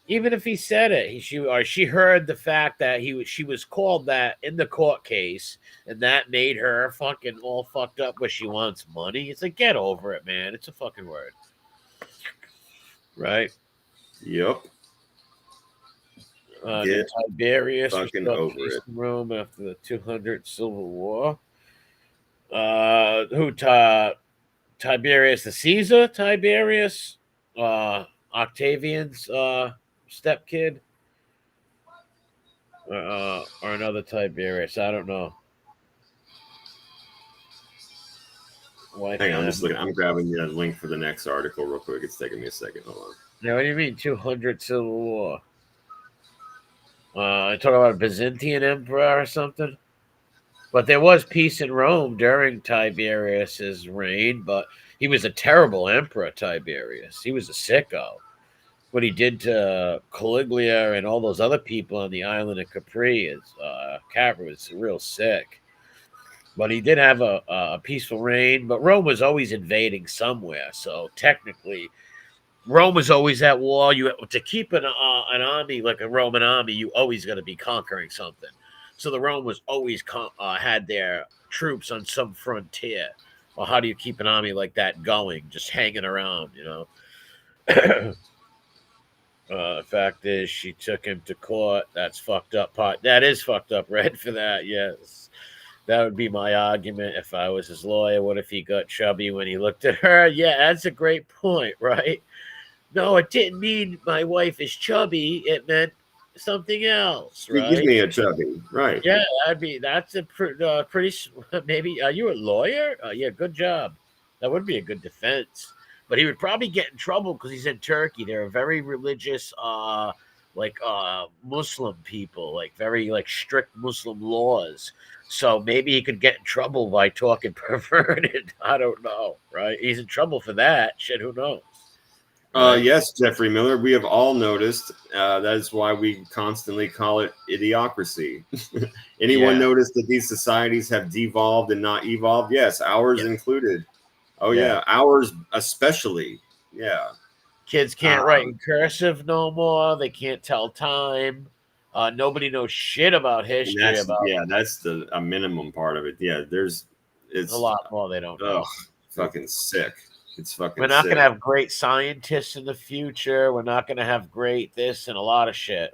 Even if he said it, she heard the fact that she was called that in the court case, and that made her fucking all fucked up. But she wants money. It's like, get over it, man. It's a fucking word, right? Yep. Tiberius fucking over it. Rome after the 200 Civil War. Tiberius the Caesar? Tiberius, Octavian's stepkid, or another Tiberius. I don't know. Hang on, I'm just looking. I'm grabbing the link for the next article real quick. It's taking me a second. Hold on. Now, what do you mean 200 Civil War? I talk about a Byzantine emperor or something. But there was peace in Rome during Tiberius's reign, but he was a terrible emperor, Tiberius. He was a sicko. What he did to Caligula and all those other people on the island of Capri was real sick. But he did have a peaceful reign. But Rome was always invading somewhere. So technically, Rome was always at war. To keep an army like a Roman army, you always got to be conquering something. So the Rome was always had their troops on some frontier. Well, how do you keep an army like that going, just hanging around, The fact is, she took him to court. That's fucked up part. That is fucked up. Red for that, yes. That would be my argument if I was his lawyer. What if he got chubby when he looked at her? Yeah, that's a great point, right? No, it didn't mean my wife is chubby. It meant something else, right? Give me a chubby, right? Yeah, that's a pretty. Maybe are you a lawyer? Yeah, good job. That would be a good defense. But he would probably get in trouble because he's in Turkey. They're very religious, Muslim people, very strict Muslim laws. So maybe he could get in trouble by talking perverted. I don't know, right? He's in trouble for that. Shit, who knows? Yes, Jeffrey Miller. We have all noticed. That is why we constantly call it idiocracy. Anyone noticed that these societies have devolved and not evolved? Yes, ours included. Oh, yeah. Ours especially. Yeah. Kids can't write in cursive no more. They can't tell time. Nobody knows shit about history. That's a minimum part of it. Yeah, it's a lot more they don't know. Fucking sick. It's fucking We're not going to have great scientists in the future. We're not going to have great this and a lot of shit.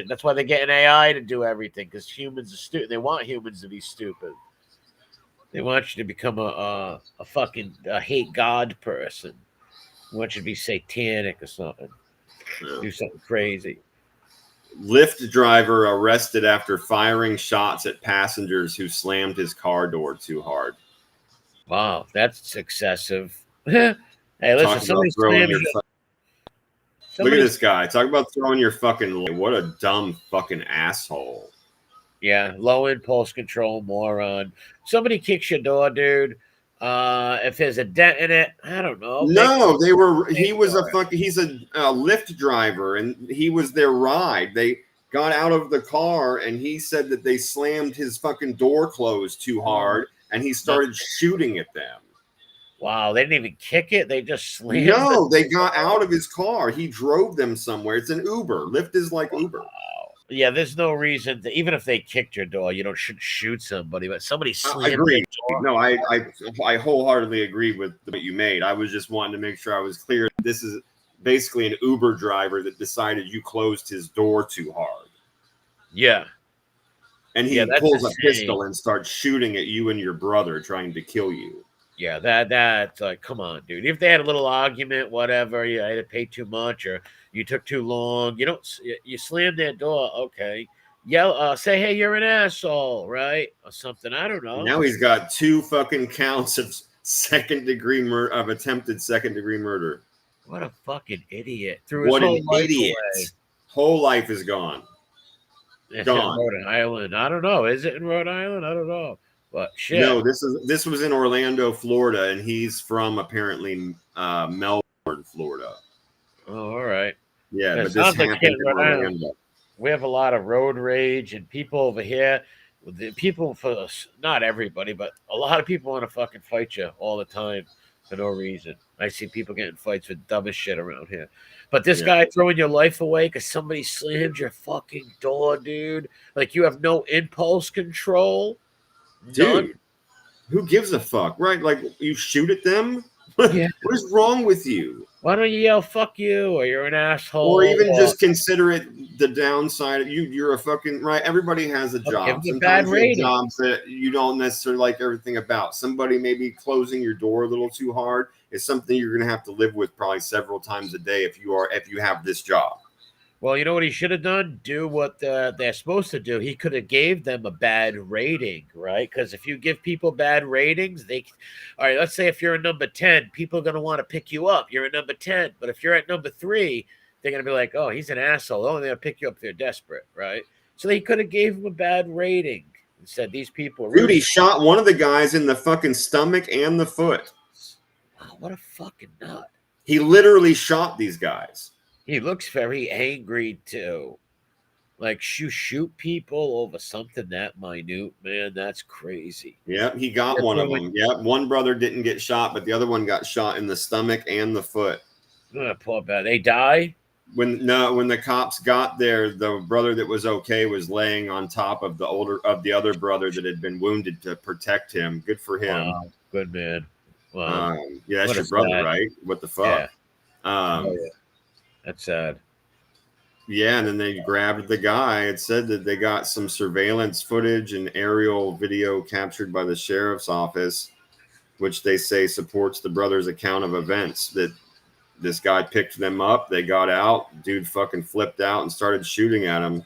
That's why they're getting AI to do everything, because humans are stupid. They want humans to be stupid. They want you to become a fucking hate God person. They want you to be satanic or something. Yeah. Do something crazy. Lyft driver arrested after firing shots at passengers who slammed his car door too hard. Wow, that's excessive. Hey, listen, look at this guy. Talk about throwing your fucking... What a dumb fucking asshole. Yeah, low impulse control, moron. Somebody kicks your door, dude. If there's a dent in it, I don't know. No, they were. He was a fucking. He's a Lyft driver, and he was their ride. They got out of the car, and he said that they slammed his fucking door closed too hard, and he started shooting at them. Wow, they didn't even kick it. They just slammed. No, they got out of his car. He drove them somewhere. It's an Uber. Lyft is like Uber. Yeah, there's no reason to, even if they kicked your door, you don't should shoot somebody, but somebody slammed I agree. your door. No, I wholeheartedly agree with what you made. I was just wanting to make sure I was clear. This is basically an Uber driver that decided you closed his door too hard. Yeah. And he pulls a pistol and starts shooting at you and your brother, trying to kill you. Yeah, that's like, come on, dude. If they had a little argument, whatever, you had to pay too much or you took too long, you slammed their door, okay. Yell, say, hey, you're an asshole, right? Or something. I don't know. Now he's got 2 fucking counts of attempted second-degree murder. What a fucking idiot! What an idiot! Whole life is gone. Gone. Rhode Island. I don't know. Is it in Rhode Island? I don't know. But shit. No, this was in Orlando, Florida, and he's from apparently Melbourne, Florida. Oh, all right. Yeah, but this happened in Orlando. We have a lot of road rage and people over here. The people not everybody, but a lot of people want to fucking fight you all the time for no reason. I see people getting fights with dumbest shit around here. But this guy throwing your life away because somebody slammed your fucking door, dude. Like you have no impulse control. Dude, who gives a fuck, right? Like you shoot at them? Yeah. What is wrong with you? Why don't you yell "fuck you" or "you're an asshole"? Or even just consider it the downside of you. You're a fucking right. Everybody has a job. Sometimes you have jobs that you don't necessarily like everything about. Somebody maybe closing your door a little too hard is something you're going to have to live with probably several times a day if you have this job. Well, you know what he should have done? Do what they're supposed to do. He could have gave them a bad rating, right? Because if you give people bad ratings, all right, let's say if you're a number 10, people are going to want to pick you up. You're a number 10. But if you're at number 3, they're going to be like, oh, he's an asshole. They're only going to pick you up if they're desperate, right? So he could have gave him a bad rating and said these people. Dude, he shot one of the guys in the fucking stomach and the foot. Wow, what a fucking nut. He literally shot these guys. He looks very angry too. Like shoot people over something that minute, man. That's crazy. Yeah, he got one of them. Yeah, one brother didn't get shot, but the other one got shot in the stomach and the foot. Oh, poor bad. They die? When the cops got there, the brother that was okay was laying on top of the other brother that had been wounded to protect him. Good for him. Wow, good man. Wow. Yeah, that's your brother, right? What the fuck? Yeah. That's sad. Yeah, and then they grabbed the guy. It said that they got some surveillance footage and aerial video captured by the sheriff's office, which they say supports the brother's account of events. That this guy picked them up, they got out, dude fucking flipped out and started shooting at him.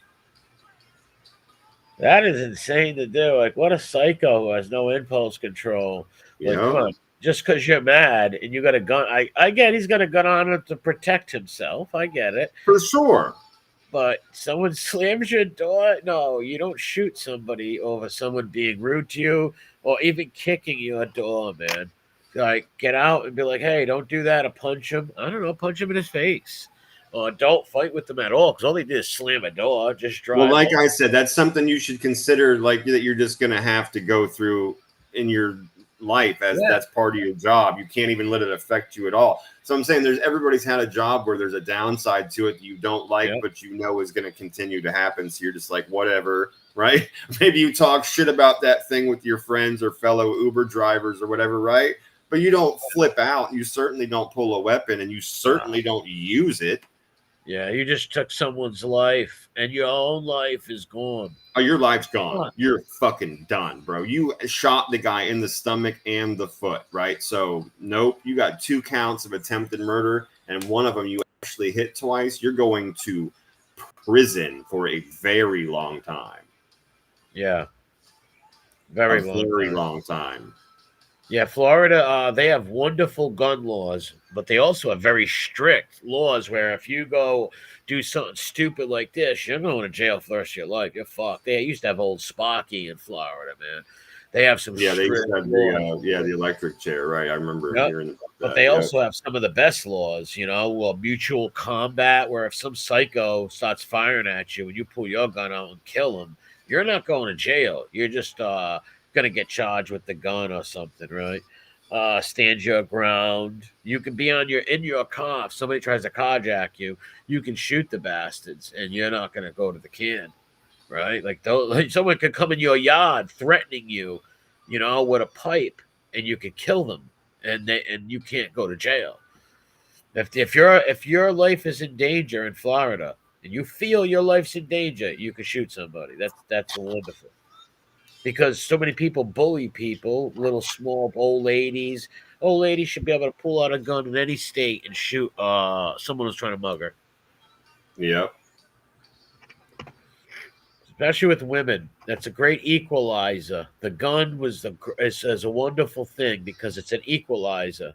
That is insane to do. Like, what a psycho who has no impulse control. Like, come on. Just because you're mad and you got a gun, I get he's got a gun on him to protect himself. I get it. For sure. But someone slams your door. No, you don't shoot somebody over someone being rude to you or even kicking your door, man. Like, get out and be like, hey, don't do that. Or punch him. I don't know, punch him in his face. Or don't fight with them at all because all they did is slam a door. Just drive. Well, like I said, that's something you should consider, like that you're just going to have to go through in your life as that's part of your job. You can't even let it affect you at all. So I'm saying everybody's had a job where there's a downside to it that you don't like, but you know is going to continue to happen. So you're just like, whatever, right? Maybe you talk shit about that thing with your friends or fellow Uber drivers or whatever, right? But you don't flip out. You certainly don't pull a weapon and you certainly don't use it. Yeah, you just took someone's life and your own life is gone. Oh, your life's gone. You're fucking done, bro. You shot the guy in the stomach and the foot, right? So, nope, you got 2 counts of attempted murder, and one of them you actually hit twice. You're going to prison for a very long time. Yeah. Very long time. Yeah, Florida, they have wonderful gun laws, but they also have very strict laws where if you go do something stupid like this, you're going to jail for the rest of your life. You're fucked. They used to have old Sparky in Florida, man. They have some Yeah, they strict said laws. the electric chair, right? I remember Yep. hearing about But that. they Yeah. also have some of the best laws, well, mutual combat, where if some psycho starts firing at you and you pull your gun out and kill him, you're not going to jail. You're just going to get charged with the gun or something, right? Stand your ground. You can be in your car. If somebody tries to carjack you, you can shoot the bastards, and you're not going to go to the can, right? Like someone could come in your yard threatening you, with a pipe, and you could kill them, and you can't go to jail. If your life is in danger in Florida, and you feel your life's in danger, you can shoot somebody. That's wonderful. Because so many people bully people, little small old ladies. Old ladies should be able to pull out a gun in any state and shoot someone who's trying to mug her. Yep. Especially with women. That's a great equalizer. The gun is a wonderful thing because it's an equalizer.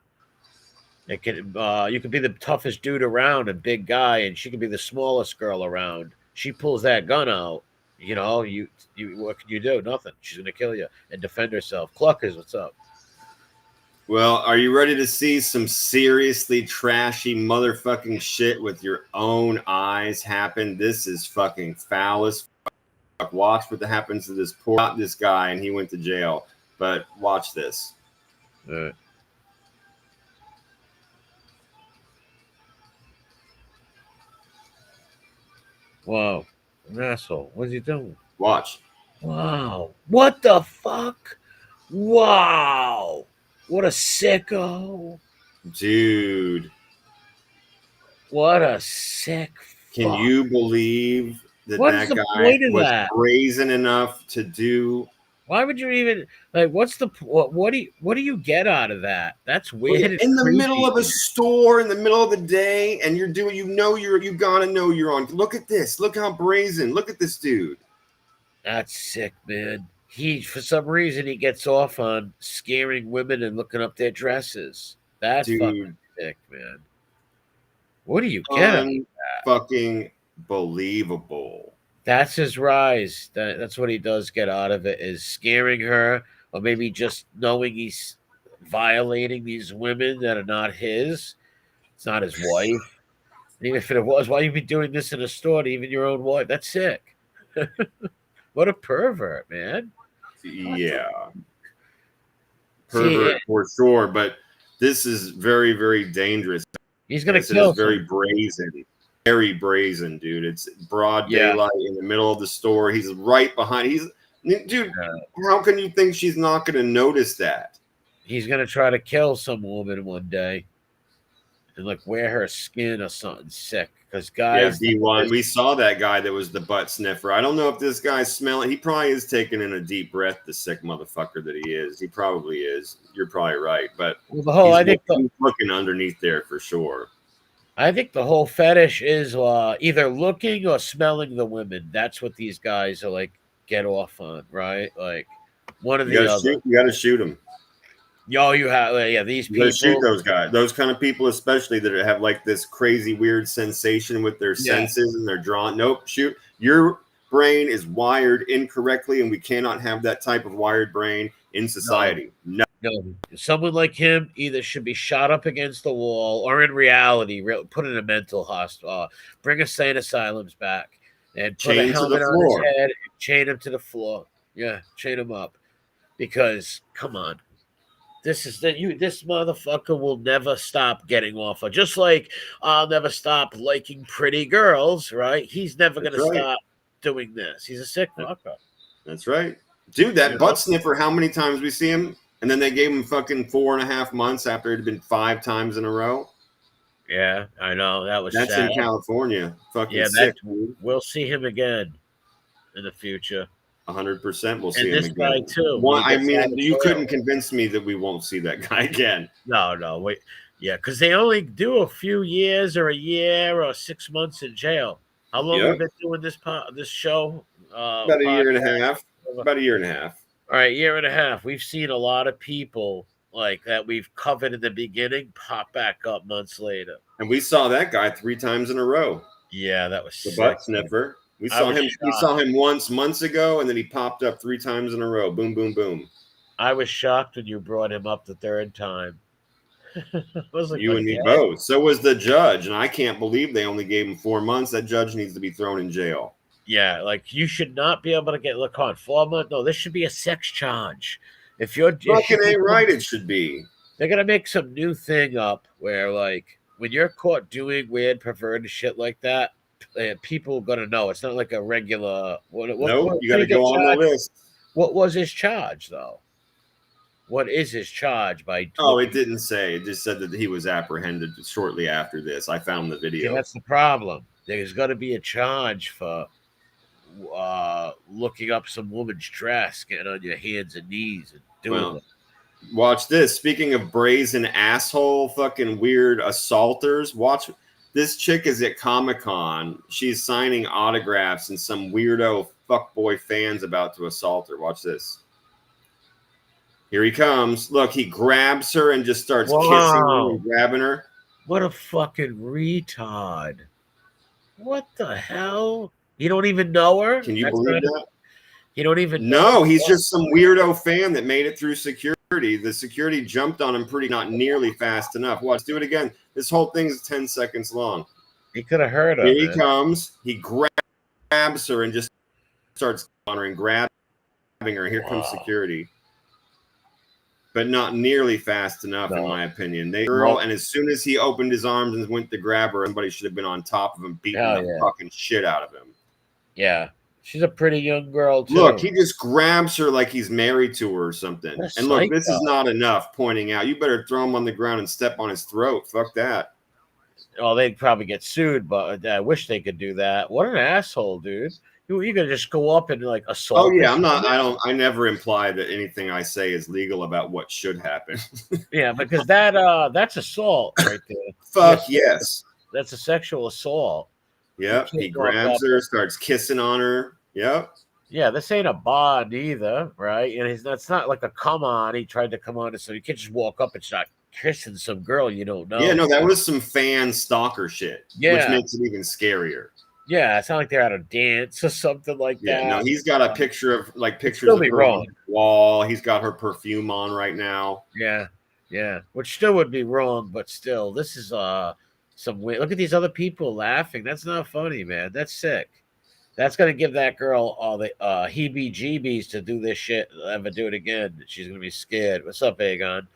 It can you can be the toughest dude around, a big guy, and she can be the smallest girl around. She pulls that gun out, you what can you do? Nothing. She's gonna kill you and defend herself. Cluckers, what's up? Well, are you ready to see some seriously trashy motherfucking shit with your own eyes happen? This is fucking foul as fuck. Watch what happens to this guy, and he went to jail. But watch this. All right. Wow, an asshole. What's he doing? Watch. Wow, what the fuck? Wow, what a sicko! Dude. What a sick. Can fuck. you believe that What's that the guy point of was that? brazen enough to do? Why would you even what's the what do you get out of that? That's weird. In the middle of a store, in the middle of the day, and you're doing, you gotta know you're on. Look at this. Look how brazen. Look at this dude. That's sick, man. For some reason he gets off on scaring women and looking up their dresses. That's fucking sick, man. What do you get? Fucking believable. That's his rise. That's what he does get out of it, is scaring her, or maybe just knowing he's violating these women that are not his. It's not his wife. And even if it was, why you be doing this in a store to even your own wife? That's sick. What a pervert, man. Yeah. Pervert for sure, but this is very, very dangerous. He's going to kill. Very brazen. Very brazen, dude. It's broad daylight in the middle of the store. He's right behind. Dude, how can you think she's not going to notice that? He's going to try to kill some woman one day and wear her skin or something sick. Because guys, D1, we saw that guy that was the butt sniffer. I don't know if this guy's smelling. He probably is taking in a deep breath, the sick motherfucker that he is. He probably is. You're probably right. But he's looking underneath there for sure. I think the whole fetish is either looking or smelling the women. That's what these guys are get off on, right? Like one of the other. You got to shoot them. Yo, you have these people. Shoot those guys. Those kind of people, especially that have this crazy weird sensation with their senses and they're drawn. Nope, shoot. Your brain is wired incorrectly, and we cannot have that type of wired brain in society. No. Someone like him either should be shot up against the wall or in reality put in a mental hospital, bring insane asylums back and put a helmet on his head and chain him to the floor. Yeah, chain him up. Because come on. This motherfucker will never stop getting off of. Just like I'll never stop liking pretty girls, right? He's never gonna stop doing this. He's a sick fucker. That's right. Dude, that butt sniffer, how many times we see him? And then they gave him fucking 4.5 months after it had been 5 times in a row. Yeah, I know. That's sad. In California. Fucking sick. We'll see him again in the future. 100% we'll see him again. Guy too. You couldn't convince me that we won't see that guy again. No, wait. Yeah, because they only do a few years or a year or 6 months in jail. How long have we been doing this show? About a year and a half. About a year and a half. All right, year and a half. We've seen a lot of people that we've covered in the beginning pop back up months later. And we saw that guy 3 times in a row. Yeah, that was the butt sniffer. We saw him once months ago, and then he popped up 3 times in a row. Boom, boom, boom. I was shocked when you brought him up the third time. I was like, You and me again? both. So was the judge, and I can't believe they only gave him 4 months. That judge needs to be thrown in jail. Yeah, like you should not be able to get look on 4 months. No, this should be a sex charge. If you're Fucking ain't right. It should be. they're gonna make some new thing up where like when you're caught doing weird perverted shit like that, people are gonna know. It's not like a regular. Nope. You got did to he get go on the charged? list. What was his charge though? What is his charge by? Oh, it didn't say. It just said that he was apprehended shortly after this. I found the See, video. that's the problem. There's got to be a charge for looking up some woman's dress, getting on your hands and knees and doing it. Watch this. Speaking of brazen asshole, fucking weird assaulters, watch this chick is at Comic-Con. She's signing autographs, and some weirdo fuckboy fan's about to assault her. Watch this. Here he comes. Look, he grabs her and just starts kissing her and grabbing her. What a fucking retard. What the hell? You don't even know her? Can you believe that? You don't even know. No, he's just some weirdo fan that made it through security. The security jumped on him not nearly fast enough. Watch, do it again. This whole thing is 10 seconds long. He could have heard her. Here he comes. He grabs her and just starts on her and grabbing her. Here comes security. But not nearly fast enough, in my opinion. And as soon as he opened his arms and went to grab her, somebody should have been on top of him, beating the fucking shit out of him. Yeah. She's a pretty young girl, too. Look, he just grabs her like he's married to her or something. And look, this is not enough, pointing out. You better throw him on the ground and step on his throat. Fuck that. Oh, they'd probably get sued, but I wish they could do that. What an asshole, dude. You could just go up and like assault. Oh yeah, I never imply that anything I say is legal about what should happen. Yeah, because that's assault right there. Fuck yes. That's a sexual assault. Yep. He grabs her, starts kissing on her. Yep. Yeah, this ain't a bond either, right? And that's not like a come on. He tried to come on, so you can't just walk up and start kissing some girl you don't know. Yeah, no, that was some fan stalker shit. Yeah. Which makes it even scarier. Yeah, it's not like they're at a dance or something like that. Yeah, no, he's got a pictures of her on the wall. He's got her perfume on right now. Yeah, yeah, which still would be wrong, but still, this is some weird. Look at these other people laughing. That's not funny, man. That's sick. That's gonna give that girl all the heebie-jeebies to do this shit. Ever do it again? She's gonna be scared. What's up, Aegon?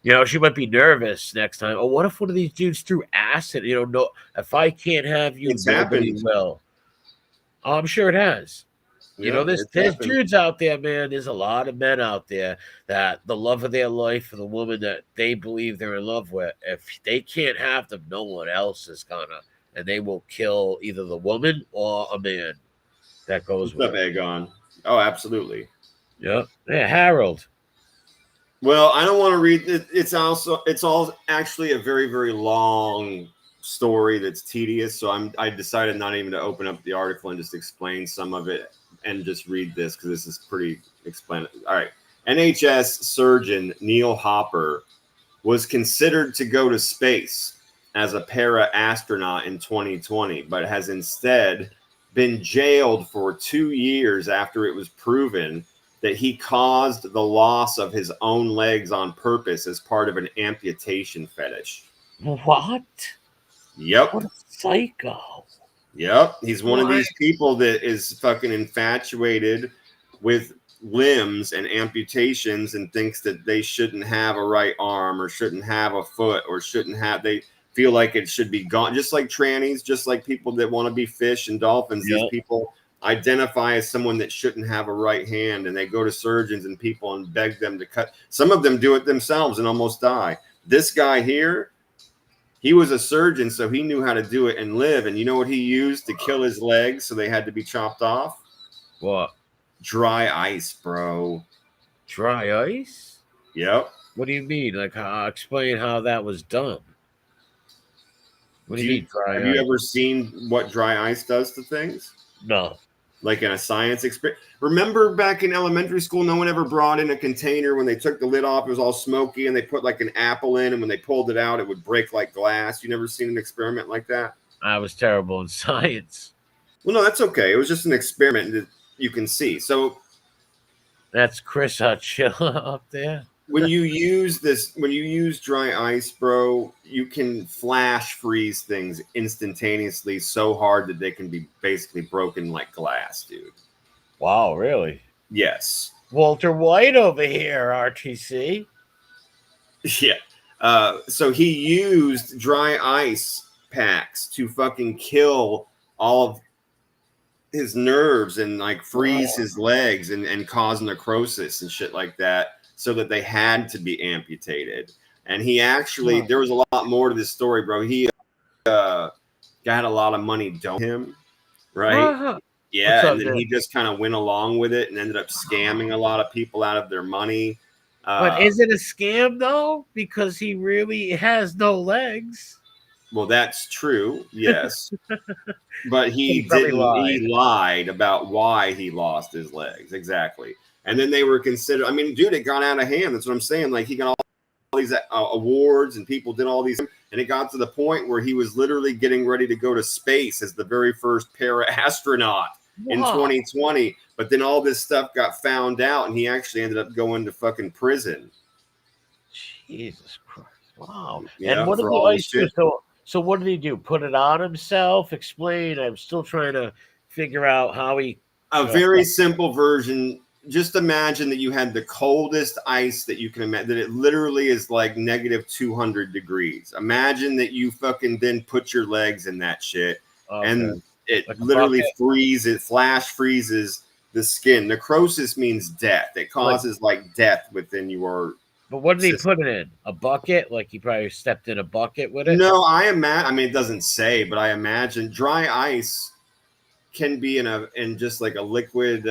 You know, she might be nervous next time. Oh, what if one of these dudes threw acid? You know, no, if I can't have you, nobody will. Oh, I'm sure it has. Yeah, you know, there's dudes out there, man. There's a lot of men out there that the love of their life for the woman that they believe they're in love with, if they can't have them, no one else is gonna. And they will kill either the woman or a man that goes with it. Aegon? Oh, absolutely. Yeah. Yeah, Harold. Well, I don't want to read it. It's all actually a very, very long story that's tedious. So I decided not even to open up the article and just explain some of it and just read this because this is pretty explanatory. All right. NHS surgeon Neil Hopper was considered to go to space as a para-astronaut in 2020, but has instead been jailed for 2 years after it was proven that he caused the loss of his own legs on purpose as part of an amputation fetish. What? Yep. What a psycho. Yep. He's one of these people that is fucking infatuated with limbs and amputations and thinks that they shouldn't have a right arm or shouldn't have a foot or they feel like it should be gone. Just like trannies, just like people that want to be fish and dolphins. Yep. These people identify as someone that shouldn't have a right hand, and they go to surgeons and people and beg them to cut. Some of them do it themselves and almost die. This guy here, he was a surgeon, so he knew how to do it and live. And you know what he used to kill his legs so they had to be chopped off? What? Dry ice, bro. Dry ice? Yep. What do you mean? Like, explain how that was done. What do you mean dry ice? Have you ever seen what dry ice does to things? No. Like in a science experiment. Remember back in elementary school, no one ever brought in a container. When they took the lid off, it was all smoky, and they put like an apple in, and when they pulled it out, it would break like glass. You never seen an experiment like that? I was terrible in science. Well, no, that's okay. It was just an experiment that you can see. So That's Chris Chilla up there. When you use dry ice, bro, you can flash freeze things instantaneously so hard that they can be basically broken like glass, dude. Wow, really? Yes. Walter White over here, RTC. Yeah. So he used dry ice packs to fucking kill all of his nerves and like freeze his legs and cause necrosis and shit like that, so that they had to be amputated. And he actually, there was a lot more to this story, bro. He got a lot of money donated him, right? Yeah, and then he just kind of went along with it and ended up scamming a lot of people out of their money. But is it a scam though? Because he really has no legs. Well, that's true, yes. But he probably didn't. He lied about why he lost his legs, exactly. And then they were considered. I mean, dude, it got out of hand. That's what I'm saying. Like he got all these awards, and people did all these, and it got to the point where he was literally getting ready to go to space as the very first para astronaut in 2020. But then all this stuff got found out, and he actually ended up going to fucking prison. Jesus Christ! Wow. Yeah, and what did the ice do? So what did he do? Put it on himself? Explain. I'm still trying to figure out how he. A very simple version. Just imagine that you had the coldest ice that you can imagine, that it literally is like negative 200 degrees. Imagine that you fucking then put your legs in that shit, and it like literally flash freezes the skin. Necrosis means death. It causes like death within your. But what did he put it in? A bucket? Like he probably stepped in a bucket with it? No, I mean, it doesn't say, but I imagine dry ice can be in just like a liquid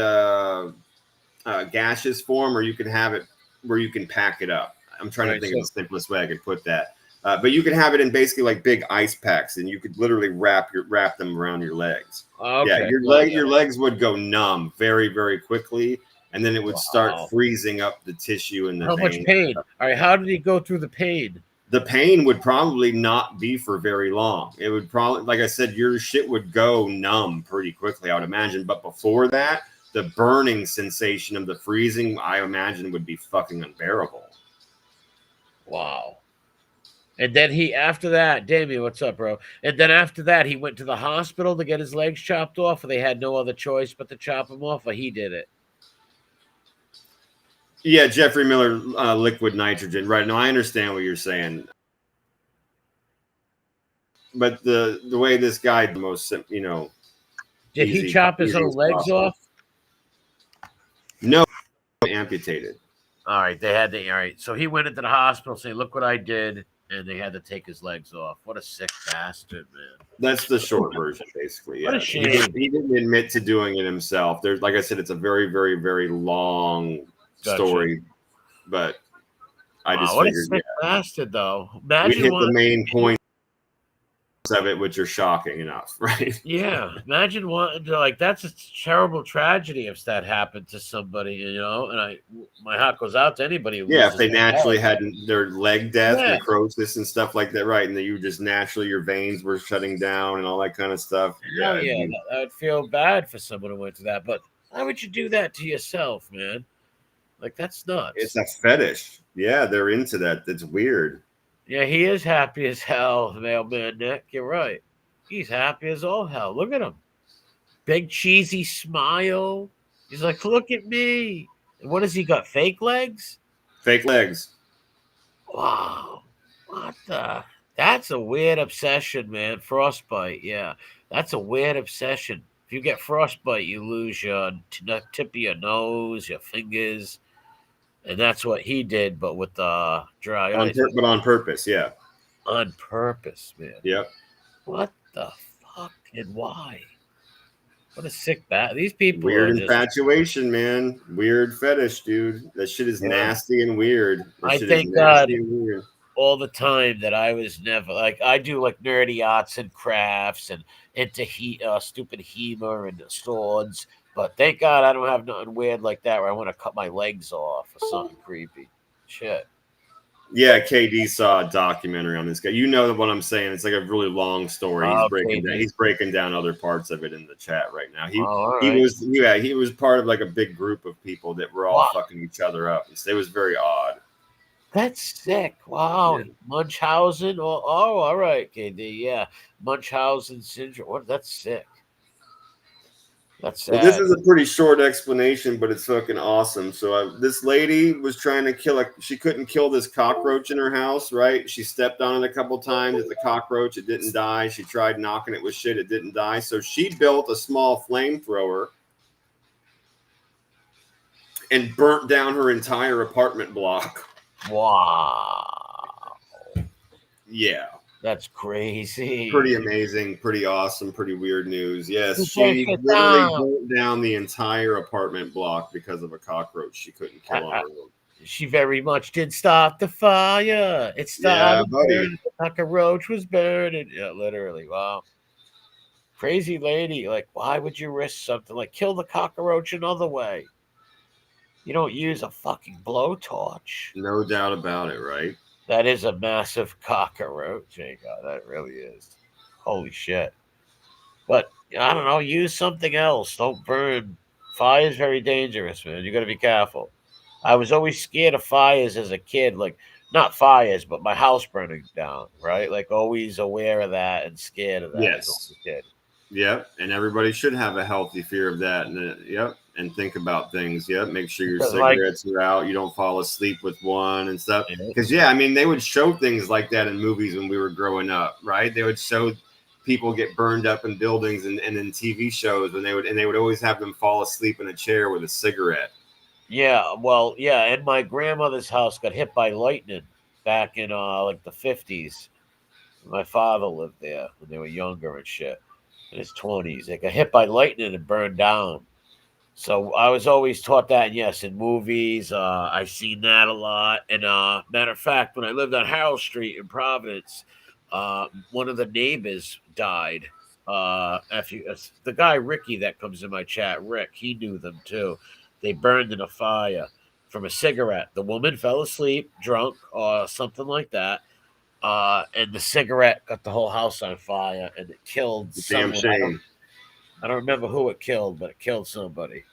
gaseous form, or you can have it where you can pack it up. I'm trying to think of the simplest way I could put that. But you can have it in basically like big ice packs, and you could literally wrap them around your legs. Yeah, your legs would go numb very, very quickly. And then it would start freezing up the tissue and the vein. How much pain? All right, how did he go through the pain? The pain would probably not be for very long. It would probably, like I said, your shit would go numb pretty quickly, I would imagine. But before that, the burning sensation of the freezing, I imagine, would be fucking unbearable. Wow. And then after that, Damien, what's up, bro? And then after that, he went to the hospital to get his legs chopped off, or they had no other choice but to chop him off, or he did it? Yeah, Jeffrey Miller, liquid nitrogen. Right. No, I understand what you're saying. But the way this guy, the most, did he chop his own legs off? No, amputated. All right, they had to. All right, so he went into the hospital saying, "Look what I did," and they had to take his legs off. What a sick bastard, man. That's the short version, basically. What a shame. He didn't admit to doing it himself. There's, like I said, it's a very, very, very long story, but I just what figured, a sick bastard, though. Imagine we hit the main points of it, which are shocking enough, right? Yeah, imagine what, like, that's a terrible tragedy if that happened to somebody, and my heart goes out to anybody who if they naturally had their leg death, necrosis and stuff like that, right? And that you just naturally, your veins were shutting down and all that kind of stuff. Yeah, I would feel bad for someone who went through that, but why would you do that to yourself, man? Like, that's nuts. It's a fetish. Yeah, they're into that. That's weird. Yeah, he is happy as hell, Mailman Nick. You're right. He's happy as all hell. Look at him. Big cheesy smile. He's like, look at me. And what has he got? Fake legs? Fake legs. Wow. What the? That's a weird obsession, man. Frostbite. Yeah. That's a weird obsession. If you get frostbite, you lose your tip of your nose, your fingers. And that's what he did, but with the dry ice. But on purpose, yeah. On purpose, man. Yep. What the fuck and why? What a sick bat. These people weird infatuation, man. Weird fetish, dude. That shit is nasty and weird. I thank God all the time that I was never like, I do like nerdy arts and crafts and into stupid HEMA and swords. But thank God I don't have nothing weird like that where I want to cut my legs off or something creepy. Shit. Yeah, KD saw a documentary on this guy. You know what I'm saying? It's like a really long story. He's Oh, breaking down. KD. He's breaking down other parts of it in the chat right now. Oh, all He right. was part of like a big group of people that were all Wow. fucking each other up. It was very odd. That's sick. Wow. Yeah. Munchausen. Oh, all right, KD. Yeah. Munchausen syndrome. What? That's sick. That's sad. Well, this is a pretty short explanation, but it's fucking awesome. So this lady was trying to kill she couldn't kill this cockroach in her house, right? She stepped on it a couple times. It's a cockroach. It didn't die. She tried knocking it with shit. It didn't die. So she built a small flamethrower and burnt down her entire apartment block. Wow. Yeah. That's crazy. Pretty amazing, pretty awesome, pretty weird news. Yes, Who she takes it literally down? burnt down the entire apartment block because of a cockroach she couldn't kill on her own. She very much did start the fire. It started. Yeah, buddy. Burning. The cockroach was burning. Yeah, literally. Wow. Crazy lady. Like, why would you risk something like kill the cockroach another way? You don't use a fucking blowtorch. No doubt about it, right? That is a massive cockroach, Jacob. That really is. Holy shit. But I don't know. Use something else. Don't burn. Fire is very dangerous, man. You got to be careful. I was always scared of fires as a kid. Like, not fires, but my house burning down, right? Like, always aware of that and scared of that Yes. as a kid. Yep. And everybody should have a healthy fear of that. And yep. And think about things. Yep. Make sure your Because, like- cigarettes are out. You don't fall asleep with one and stuff. Yeah. Because I mean, they would show things like that in movies when we were growing up, right? They would show people get burned up in buildings and in TV shows, and they would always have them fall asleep in a chair with a cigarette. Yeah, well, yeah, and my grandmother's house got hit by lightning back in like the 50s. My father lived there when they were younger and shit, in his 20s. They got hit by lightning and burned down. So I was always taught that, and yes, in movies, I've seen that a lot. And matter of fact, when I lived on Harold Street in Providence, one of the neighbors died. The guy Ricky that comes in my chat, Rick, he knew them too. They burned in a fire from a cigarette. The woman fell asleep, drunk, or something like that. And the cigarette got the whole house on fire, and it killed Damn someone. shame. I don't remember who it killed, but it killed somebody.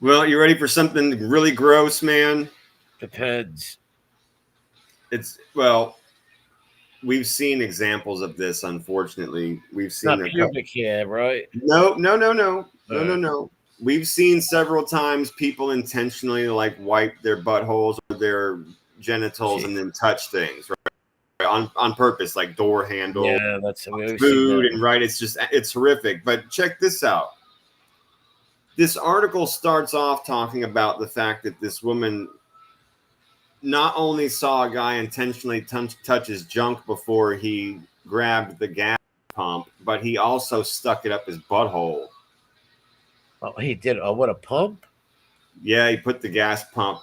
Well, you ready for something really gross, man? Depends. We've seen examples of this, unfortunately. We've seen Not pubic hair, right? No. We've seen several times people intentionally like wipe their buttholes or their genitals and then touch things, right? On purpose, like door handle, Yeah, that's food, and right. It's horrific. But check this out. This article starts off talking about the fact that this woman not only saw a guy intentionally touch his junk before he grabbed the gas pump, but he also stuck it up his butthole. Oh, he did. Oh, what a pump! Yeah, he put the gas pump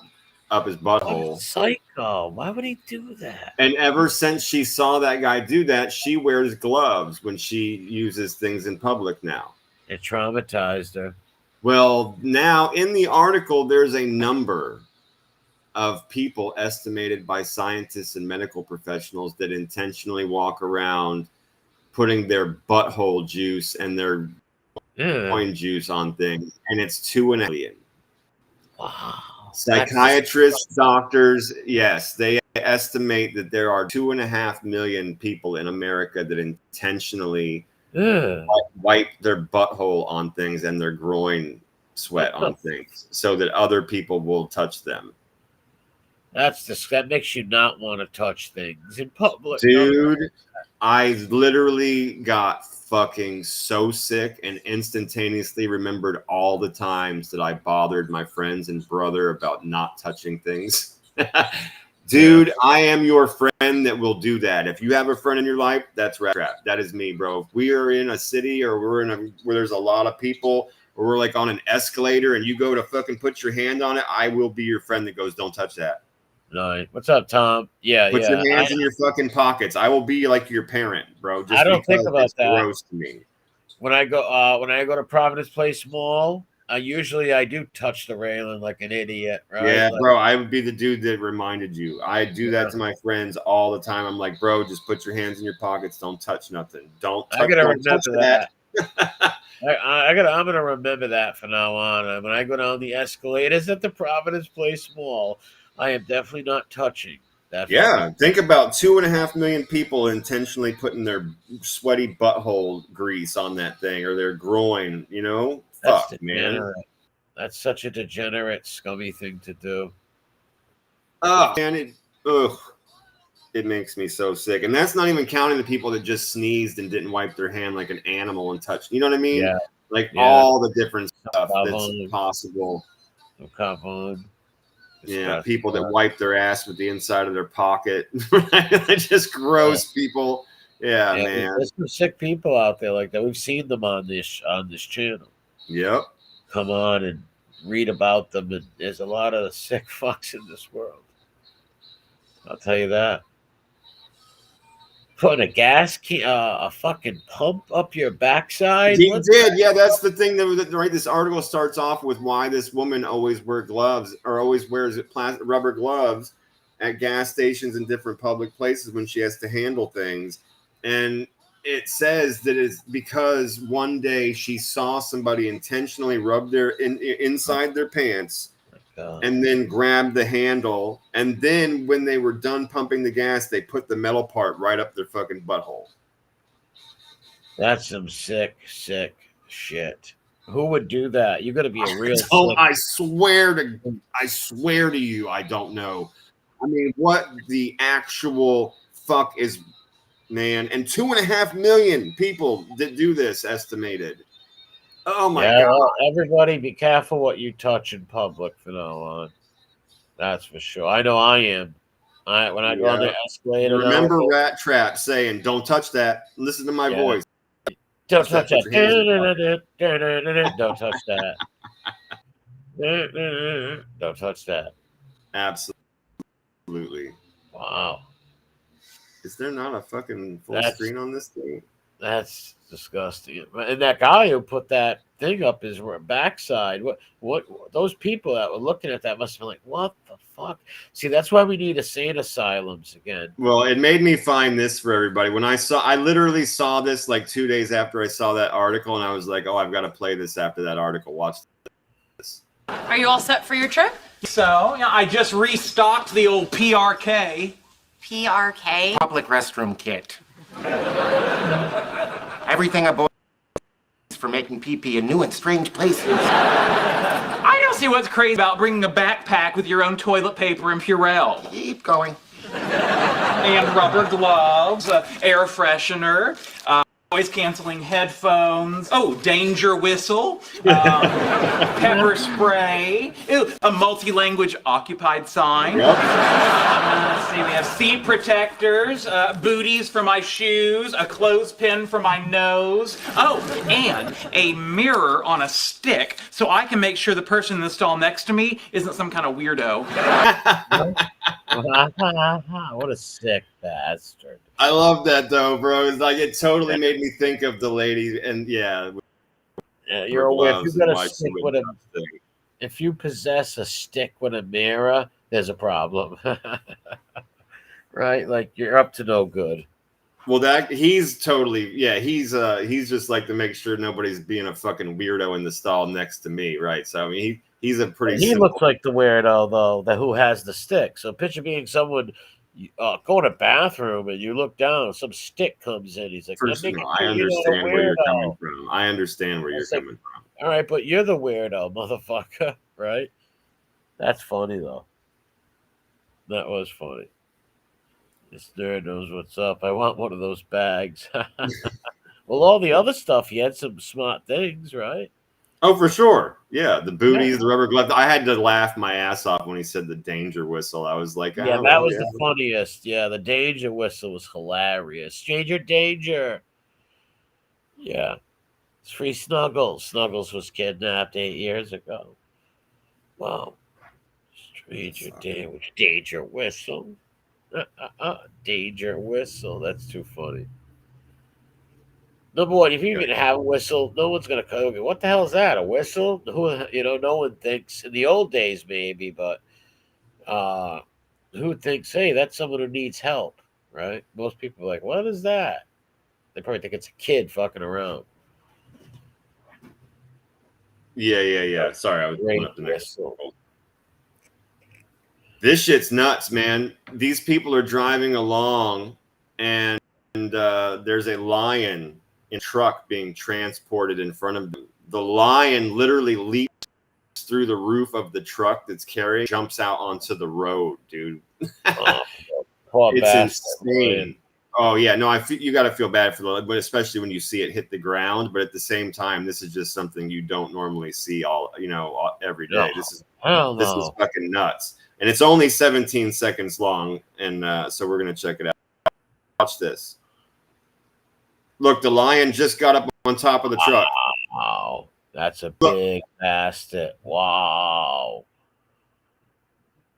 up his butthole. What a psycho! Why would he do that? And ever since she saw that guy do that, she wears gloves when she uses things in public now. It traumatized her. Well, now in the article, there's a number of people estimated by scientists and medical professionals that intentionally walk around putting their butthole juice and their coin juice on things, and it's 2.5 million. Wow. Psychiatrists, doctors, yes, they estimate that there are 2.5 million people in America that intentionally wipe their butthole on things and their groin sweat on things so that other people will touch them. That makes you not want to touch things in public. Dude, I literally got fucking so sick and instantaneously remembered all the times that I bothered my friends and brother about not touching things. Dude, I am your friend that will do that. If you have a friend in your life, that's RatTrap. That is me, bro. If we are in a city or where there's a lot of people, or we're like on an escalator and you go to fucking put your hand on it, I will be your friend that goes, don't touch that. No. What's up, Tom? Yeah, Put your hands in your fucking pockets. I will be like your parent, bro. Just I don't think about it's that. gross to me. When I go to Providence Place Mall, Usually I do touch the railing like an idiot, right? Yeah, Like, bro, I would be the dude that reminded you. I do that yeah. to my friends all the time. I'm like, bro, just put your hands in your pockets. Don't touch nothing. Don't I touch. gotta Don't touch remember that. that. I'm gonna remember that from now on. When I go down the escalators at the Providence Place Mall, I am definitely not touching that Yeah, fucking. think about 2.5 million people intentionally putting their sweaty butthole grease on that thing or their groin. You know, That's fuck, man. degenerate. That's such a degenerate, scummy thing to do. Oh, man, ugh, it makes me so sick. And that's not even counting the people that just sneezed and didn't wipe their hand like an animal and touched. You know what I mean? Yeah, Like yeah. all the different stuff that's Come possible. on. Yeah, Disgusting. people that wipe their ass with the inside of their pocket. Just gross people. Yeah, Yeah, man. there's some sick people out there like that. We've seen them on this channel. Yep. Come on and read about them. And there's a lot of sick fucks in this world. I'll tell you that. Putting a fucking pump up your backside. He What? did. Yeah, that's the thing that right. This article starts off with why this woman always wears gloves or always wears rubber gloves at gas stations and different public places when she has to handle things. And it says that it's because one day she saw somebody intentionally rub inside their pants and then grab the handle. And then when they were done pumping the gas, they put the metal part right up their fucking butthole. That's some sick shit. Who would do that? You got to be a real. I swear to you, I don't know. I mean, what the actual fuck is, man? And 2.5 million people that do this estimated. Oh my god! Well, everybody, be careful what you touch in public from now on. That's for sure. I know I am. When I go on the escalator. Remember Rat Trap saying, "Don't touch that. Listen to my voice. Don't touch that. Don't touch that. Don't touch that." Absolutely. Wow. Is there not a fucking full screen on this thing? That's disgusting. And that guy who put that thing up his backside, what those people that were looking at that must have been like, what the fuck? See, that's why we need insane asylums again. Well, it made me find this for everybody. I literally saw this like 2 days after I saw that article, and I was like, oh, I've got to play this after that article. Watch this. Are you all set for your trip? So, yeah, I just restocked the old PRK. PRK? Public restroom kit. Everything I bought for making pee-pee in new and strange places. I don't see what's crazy about bringing a backpack with your own toilet paper and Purell. Keep going. And rubber gloves, air freshener, noise-canceling headphones, danger whistle, pepper spray, a multi-language occupied sign. Yep. Let's see, we have seat protectors, booties for my shoes, a clothespin for my nose. Oh, and a mirror on a stick so I can make sure the person in the stall next to me isn't some kind of weirdo. What a sick bastard. I love that though, bro. It's like it totally made me think of the lady, and you're aware if you got a stick with if you possess a stick with a mirror, there's a problem. Right? Like you're up to no good. Well, he's just like to make sure nobody's being a fucking weirdo in the stall next to me, right? So I mean he's a pretty He looks like the weirdo though, who has the stick. So picture being someone go in a bathroom and you look down, some stick comes in. He's like, I understand where you're coming from. I understand where you're coming from. All right, but you're the weirdo, motherfucker, right? That's funny though. That was funny. This nerd knows what's up. I want one of those bags. Well, all the other stuff, he had some smart things, right? Oh, for sure. Yeah, the booties, the rubber glove. I had to laugh my ass off when he said the danger whistle. I was like, that was the funniest. Yeah, the danger whistle was hilarious. Stranger danger. Yeah. It's free Snuggles. Snuggles was kidnapped 8 years ago. Wow. Stranger danger whistle. Danger whistle. That's too funny. Number one, if you even have a whistle, no one's gonna go, what the hell is that? A whistle? Who no one thinks in the old days maybe, but who thinks, hey, that's someone who needs help, right? Most people are like, what is that? They probably think it's a kid fucking around. Yeah. Sorry, I was pulling up the next whistle. one. This shit's nuts, man. These people are driving along, and there's a lion in a truck being transported in front of them. The lion literally leaps through the roof of the truck that's carrying, jumps out onto the road, dude. It's insane. Oh yeah, no, you got to feel bad for but especially when you see it hit the ground. But at the same time, this is just something you don't normally see every day. This is fucking nuts, and it's only 17 seconds long, and so we're gonna check it out. Watch this. Look, the lion just got up on top of the truck. Wow, that's a big bastard. Wow,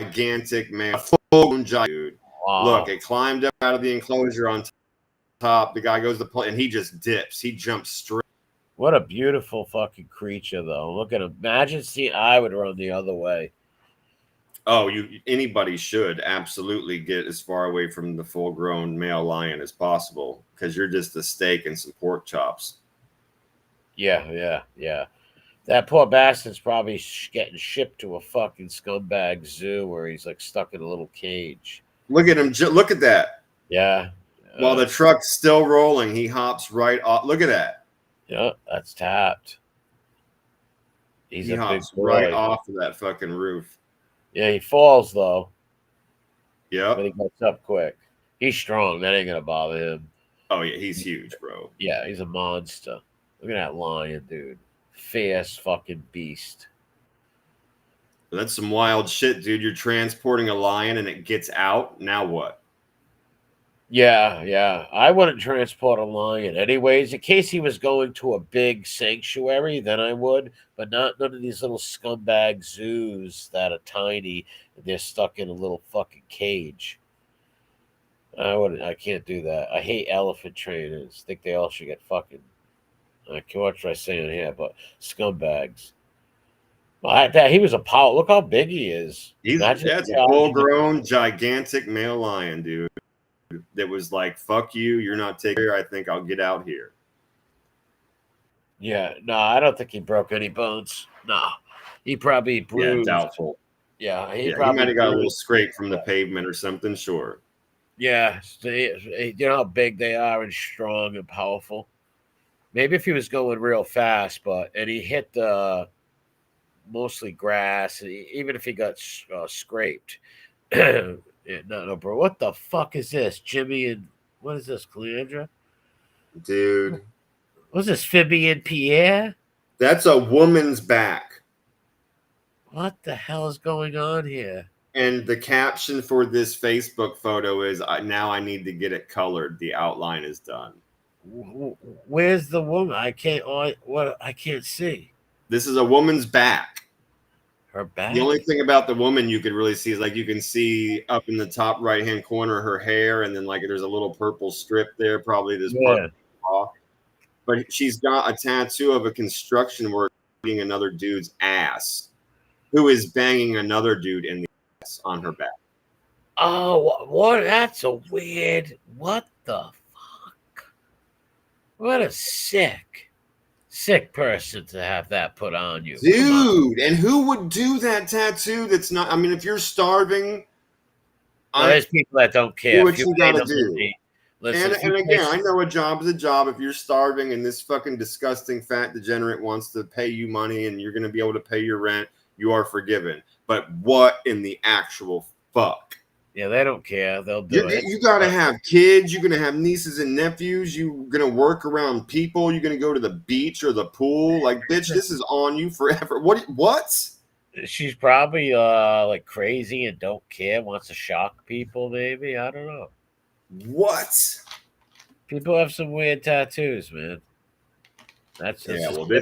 gigantic man, full giant dude. Wow. Look, it climbed up out of the enclosure on top. The guy goes to play, and he just dips. He jumps straight. What a beautiful fucking creature, though. Look at him. Imagine I would run the other way. Oh, anybody should absolutely get as far away from the full-grown male lion as possible, because you're just a steak and some pork chops. Yeah. That poor bastard's probably getting shipped to a fucking scumbag zoo where he's like stuck in a little cage. Look at him. Look at that. Yeah. While the truck's still rolling, he hops right off. Look at that. Yeah, that's tapped. He hops right off of that fucking roof. Yeah, he falls, though. Yeah. But he gets up quick. He's strong. That ain't going to bother him. Oh, yeah. He's huge, bro. Yeah, he's a monster. Look at that lion, dude. Fierce fucking beast. That's some wild shit, dude. You're transporting a lion and it gets out. Now what? Yeah. I wouldn't transport a lion anyways. In case he was going to a big sanctuary, then I would. But none of these little scumbag zoos that are tiny. They're stuck in a little fucking cage. I can't do that. I hate elephant trainers. I think they all should get fucking. What should I say in here? But scumbags. He was a power. Look how big he is. That's a full-grown, gigantic male lion, dude. That was like, "Fuck you! You're not taking here. I think I'll get out here." Yeah, no, I don't think he broke any bones. No, he probably bruised. Yeah, doubtful. Yeah, he might have got a little scrape from the pavement or something. Sure. Yeah, you know how big they are and strong and powerful. Maybe if he was going real fast, and he hit the mostly grass, and even if he got scraped. Yeah, no, bro. What the fuck is this, Jimmy? And what is this, Calandra? Dude, what's this, Phoebe and Pierre? That's a woman's back. What the hell is going on here? And the caption for this Facebook photo is, "Now I need to get it colored. The outline is done." Where's the woman? I can't see. This is a woman's back. Her back. The only thing about the woman you could really see is you can see up in the top right-hand corner her hair, and then there's a little purple strip there, probably this part. But she's got a tattoo of a construction worker being another dude's ass, who is banging another dude in the ass on her back. Oh, what? That's a weird. What the fuck? What a sick person to have that put on you, dude. And who would do that tattoo? That's not. I mean, if you're starving, there's people that don't care. Do what you gotta do. Listen, and again, I know a job is a job. If you're starving and this fucking disgusting fat degenerate wants to pay you money and you're going to be able to pay your rent, you are forgiven. But what in the actual fuck? Yeah, they don't care. They'll do it. You got to have kids. You're going to have nieces and nephews. You're going to work around people. You're going to go to the beach or the pool. Bitch, this is on you forever. What? She's probably crazy and don't care, wants to shock people, maybe. I don't know. What? People have some weird tattoos, man. This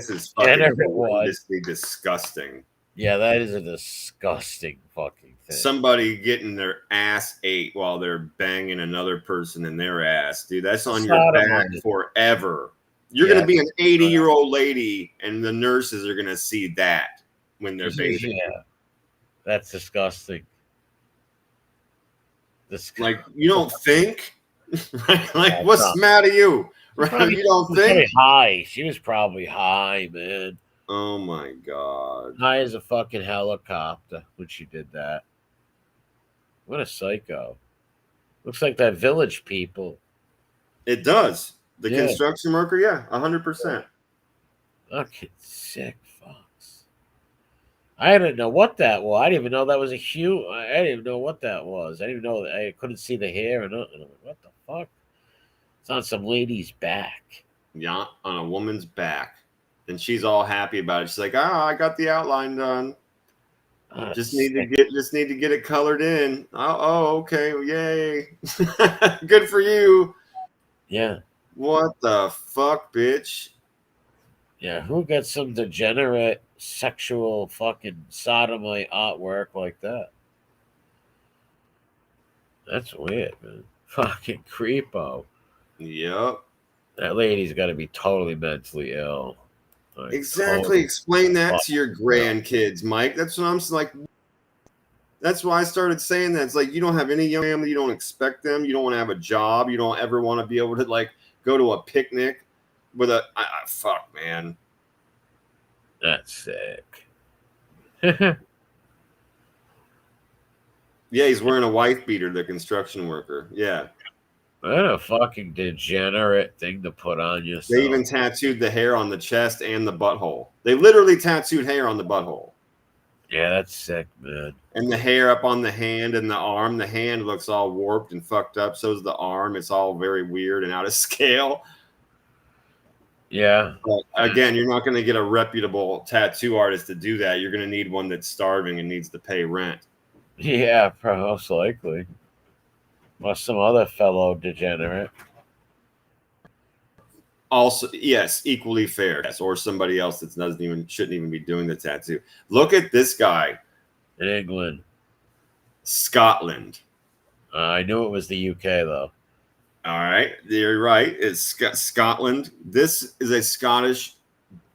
is fucking horrendously disgusting. Yeah, that is a disgusting fucking thing. Somebody getting their ass ate while they're banging another person in their ass, dude. That's on your back forever. You're going to be an 80-year-old lady, and the nurses are going to see that when they're bathing. Yeah, that's disgusting. Like, you don't think? Right? Like, what's the matter with you? Right? You don't think? High. She was probably high, man. Oh my god. High as a fucking helicopter when she did that. What a psycho. Looks like that Village people. It does. The construction worker, 100%. Fucking sick fucks. I didn't know what that was. I didn't even know that was a hue. I didn't even know what that was. I didn't even know. I couldn't see the hair or nothing. Like, what the fuck? It's on some lady's back. Yeah, on a woman's back. And she's all happy about it. She's like, I got the outline done. Just need to get it colored in. Oh, okay. Yay. Good for you. Yeah. What the fuck, bitch? Yeah, who gets some degenerate sexual fucking sodomite artwork like that? That's weird, man. Fucking creepo. Yep. That lady's got to be totally mentally ill. Like, exactly. totally Explain that to your grandkids, Mike. That's what I'm like. That's why I started saying that. It's like you don't have any young family. You don't expect them. You don't want to have a job. You don't ever want to be able to like go to a picnic with a fuck, man. That's sick. Yeah, he's wearing a wife beater, the construction worker. Yeah. What a fucking degenerate thing to put on yourself. They even tattooed the hair on the chest and the butthole. They literally tattooed hair on the butthole. Yeah, that's sick, man. And the hair up on the hand and the arm. The hand looks all warped and fucked up. So is the arm. It's all very weird and out of scale. Yeah. But again, you're not going to get a reputable tattoo artist to do that. You're going to need one that's starving and needs to pay rent. Yeah, most likely. Or some other fellow degenerate. Also, yes, equally fair. Yes, or somebody else that shouldn't even be doing the tattoo. Look at this guy. In England. Scotland. I knew it was the UK, though. All right. You're right. It's Scotland. This is a Scottish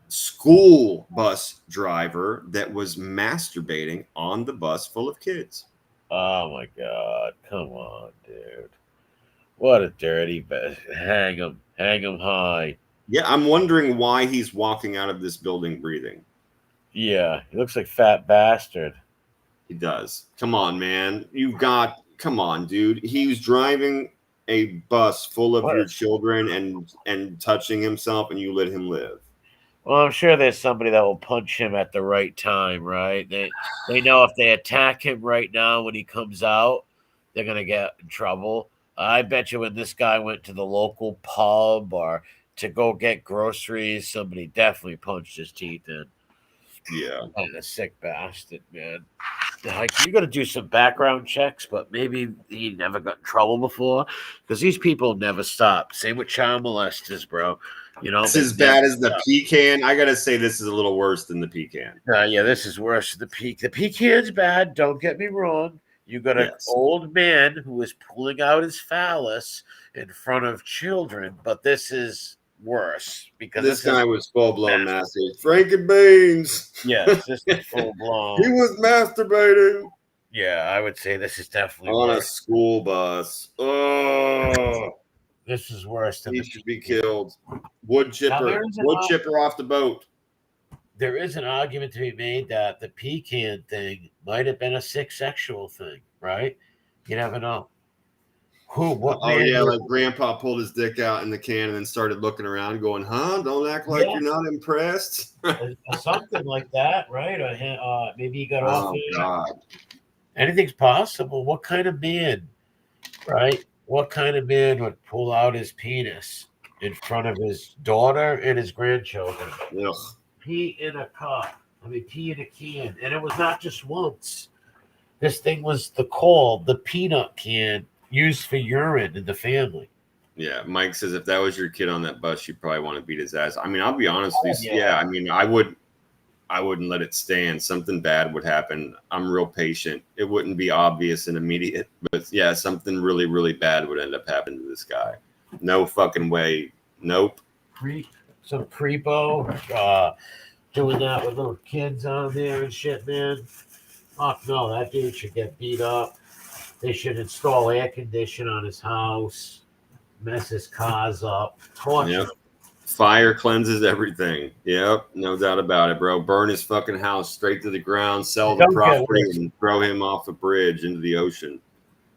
school bus driver that was masturbating on the bus full of kids. Oh, my God. Come on, dude. What a dirty bastard. Hang him. Hang him high. Yeah, I'm wondering why he's walking out of this building breathing. Yeah, he looks like fat bastard. He does. Come on, man. Come on, dude. He was driving a bus full of your children and touching himself, and you let him live. Well, I'm sure there's somebody that will punch him at the right time, right? They know if they attack him right now when he comes out, they're going to get in trouble. I bet you when this guy went to the local pub or to go get groceries, somebody definitely punched his teeth in. Yeah. And a sick bastard, man. Like, you got to do some background checks, but maybe he never got in trouble before because these people never stop. Same with child molesters, bro. You know, it's as bad as the pecan. I gotta say, this is a little worse than the pecan. Yeah, this is worse than the pecan. The pecan's bad. Don't get me wrong. You got an old man who is pulling out his phallus in front of children, but this is worse because this guy was full blown masturbating. Frankie Beans. Yes, this is full blown. He was masturbating. Yeah, I would say this is definitely on worse. A school bus. Oh, this is worse than he should be killed. Wood chipper off the boat. There is an argument to be made that the pecan thing might have been a sick sexual thing, right? You never know. Like Grandpa pulled his dick out in the can and then started looking around, going, "Huh? Don't act like you're not impressed." Something like that, right? Or maybe he got off. Oh God! Anything's possible. What kind of man, right? What kind of man would pull out his penis in front of his daughter and his grandchildren? Ugh. Pee in a cup. Pee in a can. And it was not just once. This thing was the peanut can used for urine in the family. Yeah, Mike says if that was your kid on that bus, you'd probably want to beat his ass. I mean, I'll be honest with you. Yeah, I mean, I wouldn't let it stand. Something bad would happen. I'm real patient. It wouldn't be obvious and immediate, but yeah, something really, really bad would end up happening to this guy. No fucking way. Nope. some creepo doing that with little kids on there and shit, man. Fuck no, that dude should get beat up. They should install air conditioning on his house, mess his cars up, torture Yep. him. Fire cleanses everything. Yep, no doubt about it, bro. Burn his fucking house straight to the ground, sell the Don't get property, worse. and throw him off a bridge into the ocean.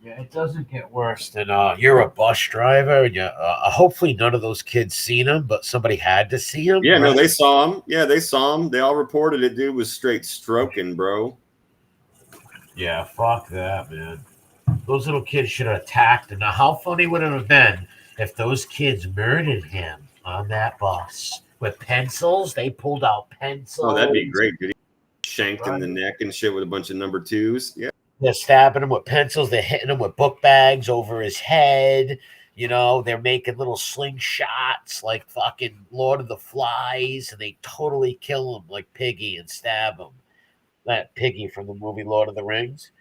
Yeah, it doesn't get worse than you're a bus driver, and hopefully none of those kids seen him, but somebody had to see him. Yeah, no, right? they saw him. Yeah, they saw him. They all reported it. Dude was straight stroking, bro. Yeah, fuck that, man. Those little kids should have attacked him. Now, how funny would it have been if those kids murdered him on that bus with pencils? They pulled out pencils. Oh, that'd be great, dude. Shanked in the neck and shit with a bunch of number 2s. Yeah. They're stabbing him with pencils. They're hitting him with book bags over his head. You know, they're making little slingshots like fucking Lord of the Flies, and they totally kill him like Piggy and stab him. That Piggy from the movie Lord of the Rings.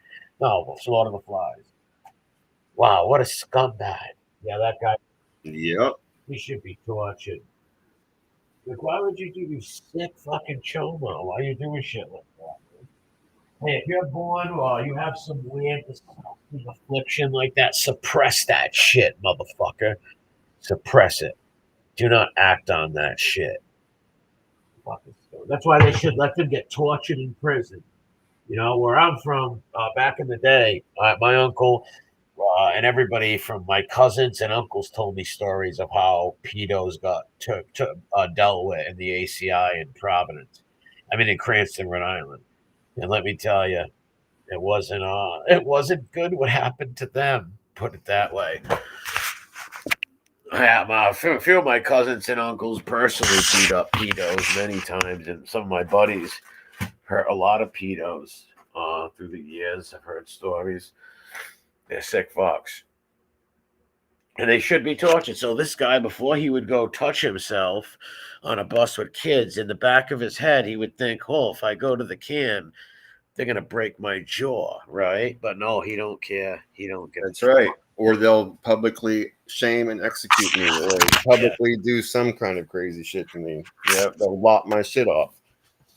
No, it's Lord of the Flies. Wow, what a scumbag. Yeah, that guy, Yep. he should be tortured. Like, why would you do this sick fucking choma? Why are you doing shit like that? Hey, if you're born or you have some weird affliction like that, suppress that shit, motherfucker. Suppress it. Do not act on that shit. Fucking stupid. That's why they should let them get tortured in prison. You know, where I'm from, back in the day, my uncle and everybody from my cousins and uncles told me stories of how pedos got dealt with in the ACI in Providence. I mean, in Cranston, Rhode Island. And let me tell you, it wasn't good what happened to them. Put it that way. Yeah, a few of my cousins and uncles personally beat up pedos many times, and some of my buddies hurt a lot of pedos through the years. I've heard stories. They're sick fucks. And they should be tortured. So this guy, before he would go touch himself on a bus with kids, in the back of his head, he would think, oh, if I go to the can, they're going to break my jaw, right? But no, he don't care. He don't get That's right. Or they'll publicly shame and execute me, or publicly do some kind of crazy shit to me. Yeah, they'll lop my shit off.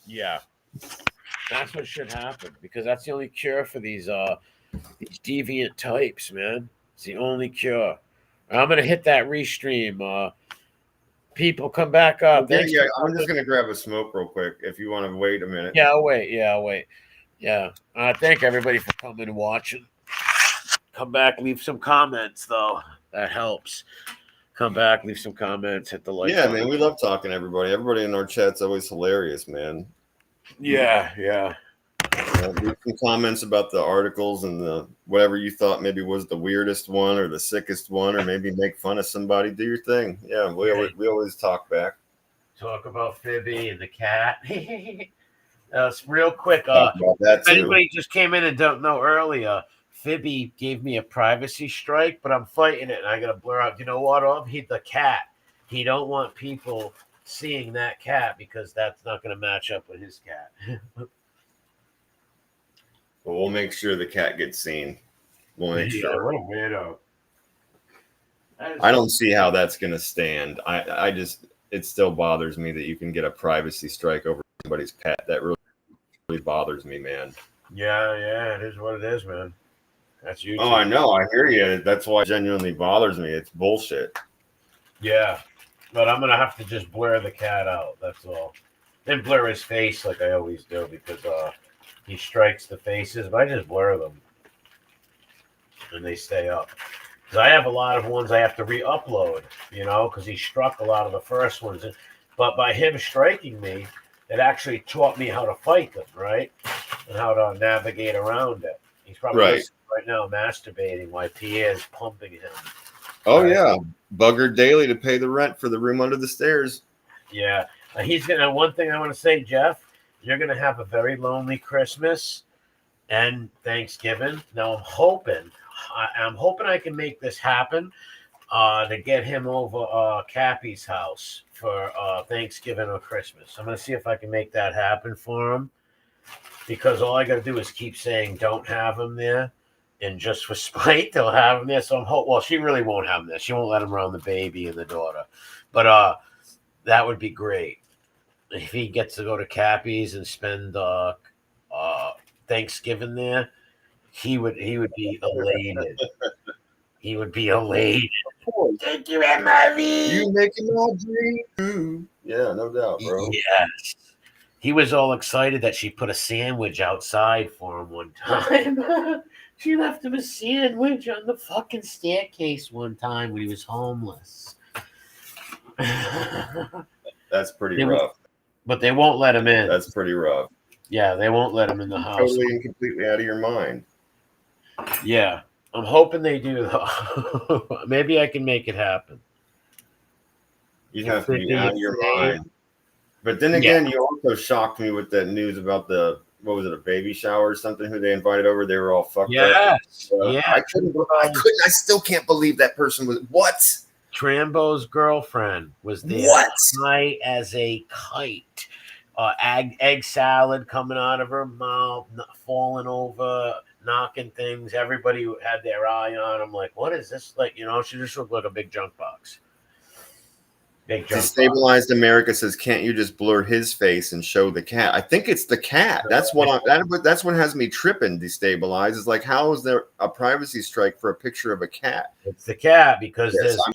Yeah. That's what should happen, because that's the only cure for these deviant types, man. It's the only cure. I'm going to hit that restream. People come back up. Yeah, I'm just going to grab a smoke real quick if you want to wait a minute. Yeah, I'll wait. Yeah. Thank everybody for coming and watching. Come back, leave some comments, though. That helps. Come back, leave some comments, hit the like. Yeah, man, we love talking to everybody. Everybody in our chat's always hilarious, man. Yeah. Leave some comments about the articles and the whatever you thought maybe was the weirdest one or the sickest one, or maybe make fun of somebody. Do your thing. Yeah, we always talk back. Talk about Phoebe and the cat. Real quick. Talk about that If too. anybody just came in and don't know earlier, Phoebe gave me a privacy strike, but I'm fighting it, and I got to blur out. You know what? He's the cat. He don't want people seeing that cat because that's not going to match up with his cat. Well, we'll make sure the cat gets seen. We'll make sure. What a weirdo. I don't see how that's going to stand. I just, it still bothers me that you can get a privacy strike over somebody's pet. That really bothers me, man. Yeah, it is what it is, man. That's you. Oh, I know. I hear you. That's why it genuinely bothers me. It's bullshit. Yeah, but I'm going to have to just blur the cat out. That's all. Then blur his face like I always do, because he strikes the faces, but I just blur them. And they stay up. Because I have a lot of ones I have to re-upload, because he struck a lot of the first ones. But by him striking me, it actually taught me how to fight them, right? And how to navigate around it. He's probably right now masturbating while Pierre's pumping him. Oh, yeah. Buggered daily to pay the rent for the room under the stairs. Yeah. He's going to, one thing I want to say, Jeff, you're going to have a very lonely Christmas and Thanksgiving. Now, I'm hoping I can make this happen to get him over Cappy's house for Thanksgiving or Christmas. I'm going to see if I can make that happen for him, because all I got to do is keep saying don't have him there, and just for spite, they'll have him there. So I'm well, she really won't have him there. She won't let him around the baby and the daughter. But That would be great if he gets to go to Cappy's and spend Thanksgiving there. He would be elated. He would be elated. Thank you, MRE. You making my dream true. Yeah, no doubt, bro. Yes. He was all excited that she put a sandwich outside for him one time. She left him a sandwich on the fucking staircase one time when he was homeless. That's pretty rough. But they won't let him in. That's pretty rough. Yeah, they won't let him in the house. Totally and completely out of your mind. Yeah. I'm hoping they do, though. Maybe I can make it happen. You'd have to be out of your mind. But then again, you also shocked me with that news about the, what was it, a baby shower or something, who they invited over. They were all fucked up. Yeah. I still can't believe that person was, what? Trambo's girlfriend was there. What? High as a kite. Egg salad coming out of her mouth, falling over, knocking things. Everybody had their eye on him. Like, what is this? Like, she just looked like a big junk box. Destabilized America says, can't you just blur his face and show the cat? I think it's the cat. That's what that's what has me tripping. Destabilized is like, how is there a privacy strike for a picture of a cat? It's the cat because I'm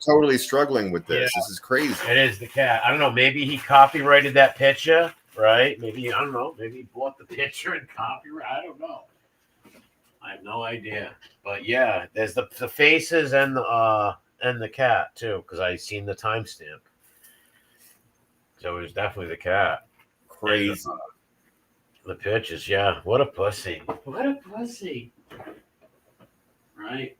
totally struggling with this. This is crazy. It is the cat. I don't know. Maybe he copyrighted that picture, right? Maybe, I don't know. Maybe he bought the picture and copyright. I don't know. I have no idea. But yeah, there's the faces and the cat too, because I seen the timestamp. So it was definitely the cat. Crazy. The pictures, yeah. What a pussy. What a pussy. Right?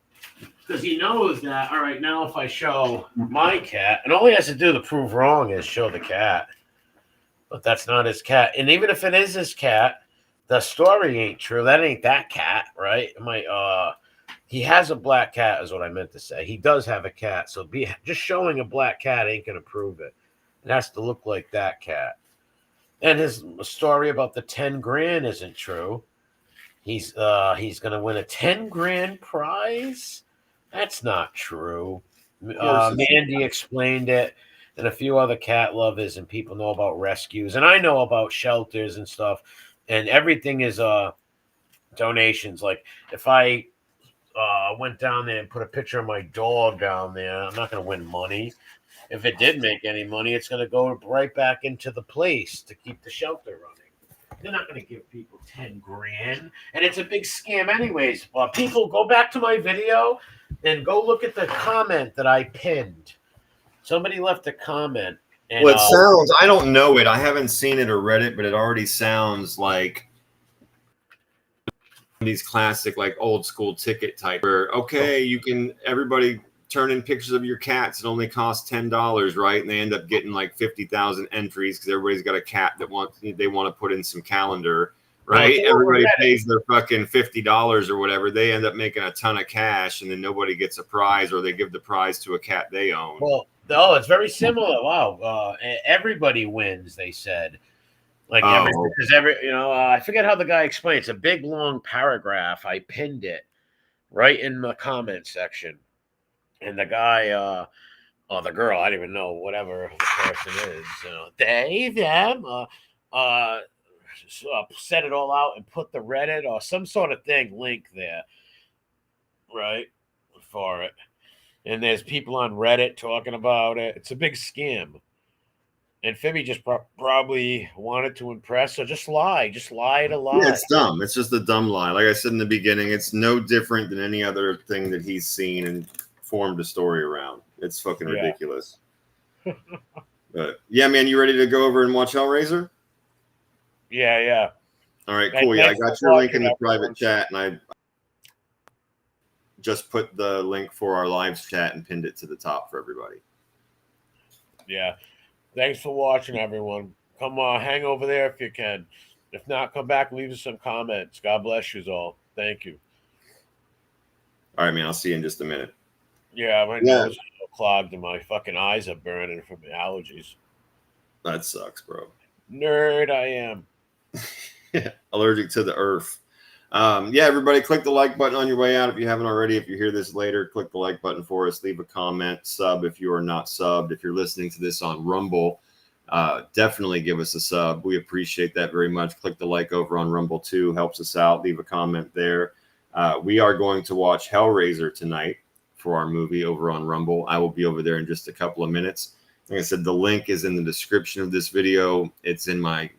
Because he knows that, all right, now if I show my cat, and all he has to do to prove wrong is show the cat. But that's not his cat. And even if it is his cat, the story ain't true. That ain't that cat, right? He has a black cat is what I meant to say. He does have a cat. So just showing a black cat ain't going to prove it. It has to look like that cat. And his story about the 10 grand isn't true. He's going to win a 10 grand prize. That's not true. Mandy explained it, and a few other cat lovers and people know about rescues, and I know about shelters and stuff, and everything is donations. Like if I went down there and put a picture of my dog down there, I'm not going to win money. If it did make any money, it's going to go right back into the place to keep the shelter running. They're not going to give people 10 grand, and it's a big scam anyways. People, go back to my video and go look at the comment that I pinned. Somebody left a comment. And, well, it sounds, I don't know it. I haven't seen it or read it, but it already sounds like these classic, like old school ticket type where, okay, you can, everybody turn in pictures of your cats. It only costs $10, right? And they end up getting like 50,000 entries because everybody's got a cat that they want to put in some calendar, right? Everybody pays their fucking $50 or whatever. They end up making a ton of cash, and then nobody gets a prize, or they give the prize to a cat they own. Well, no, it's very similar. Wow, everybody wins. They said, like I forget how the guy explained. It's a big long paragraph. I pinned it right in the comment section. And the guy, or the girl, I don't even know, whatever the person is, they, them, set it all out and put the Reddit or some sort of thing link there, right, for it. And there's people on Reddit talking about it. It's a big scam. And Phoebe just probably wanted to impress, so just lie to lie. Yeah, it's dumb. It's just a dumb lie. Like I said in the beginning, it's no different than any other thing that he's seen and formed a story around. It's fucking ridiculous. But yeah, man, you ready to go over and watch Hellraiser? Yeah. All right, cool. Yeah, I got your link in the private chat, and I just put the link for our live chat and pinned it to the top for everybody. Yeah. Thanks for watching, everyone. Come on, hang over there if you can. If not, come back and leave us some comments. God bless you all. Thank you. All right, man. I'll see you in just a minute. Yeah, my nose is clogged and my fucking eyes are burning from the allergies. That sucks, bro. Nerd I am. Allergic to the earth. Yeah, everybody, click the like button on your way out if you haven't already. If you hear this later, click the like button for us. Leave a comment, sub if you are not subbed. If you're listening to this on Rumble, definitely give us a sub. We appreciate that very much. Click the like over on Rumble too, helps us out. Leave a comment there. We are going to watch Hellraiser tonight for our movie over on Rumble. I will be over there in just a couple of minutes. Like I said, the link is in the description of this video. It's in my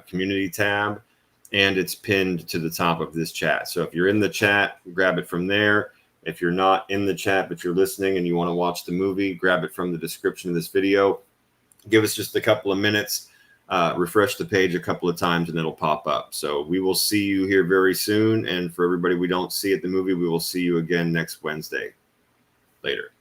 community tab, and it's pinned to the top of this chat. So if you're in the chat, grab it from there. If you're not in the chat, but you're listening and you want to watch the movie, grab it from the description of this video. Give us just a couple of minutes, refresh the page a couple of times, and it'll pop up. So we will see you here very soon. And for everybody we don't see at the movie, we will see you again next Wednesday. Later.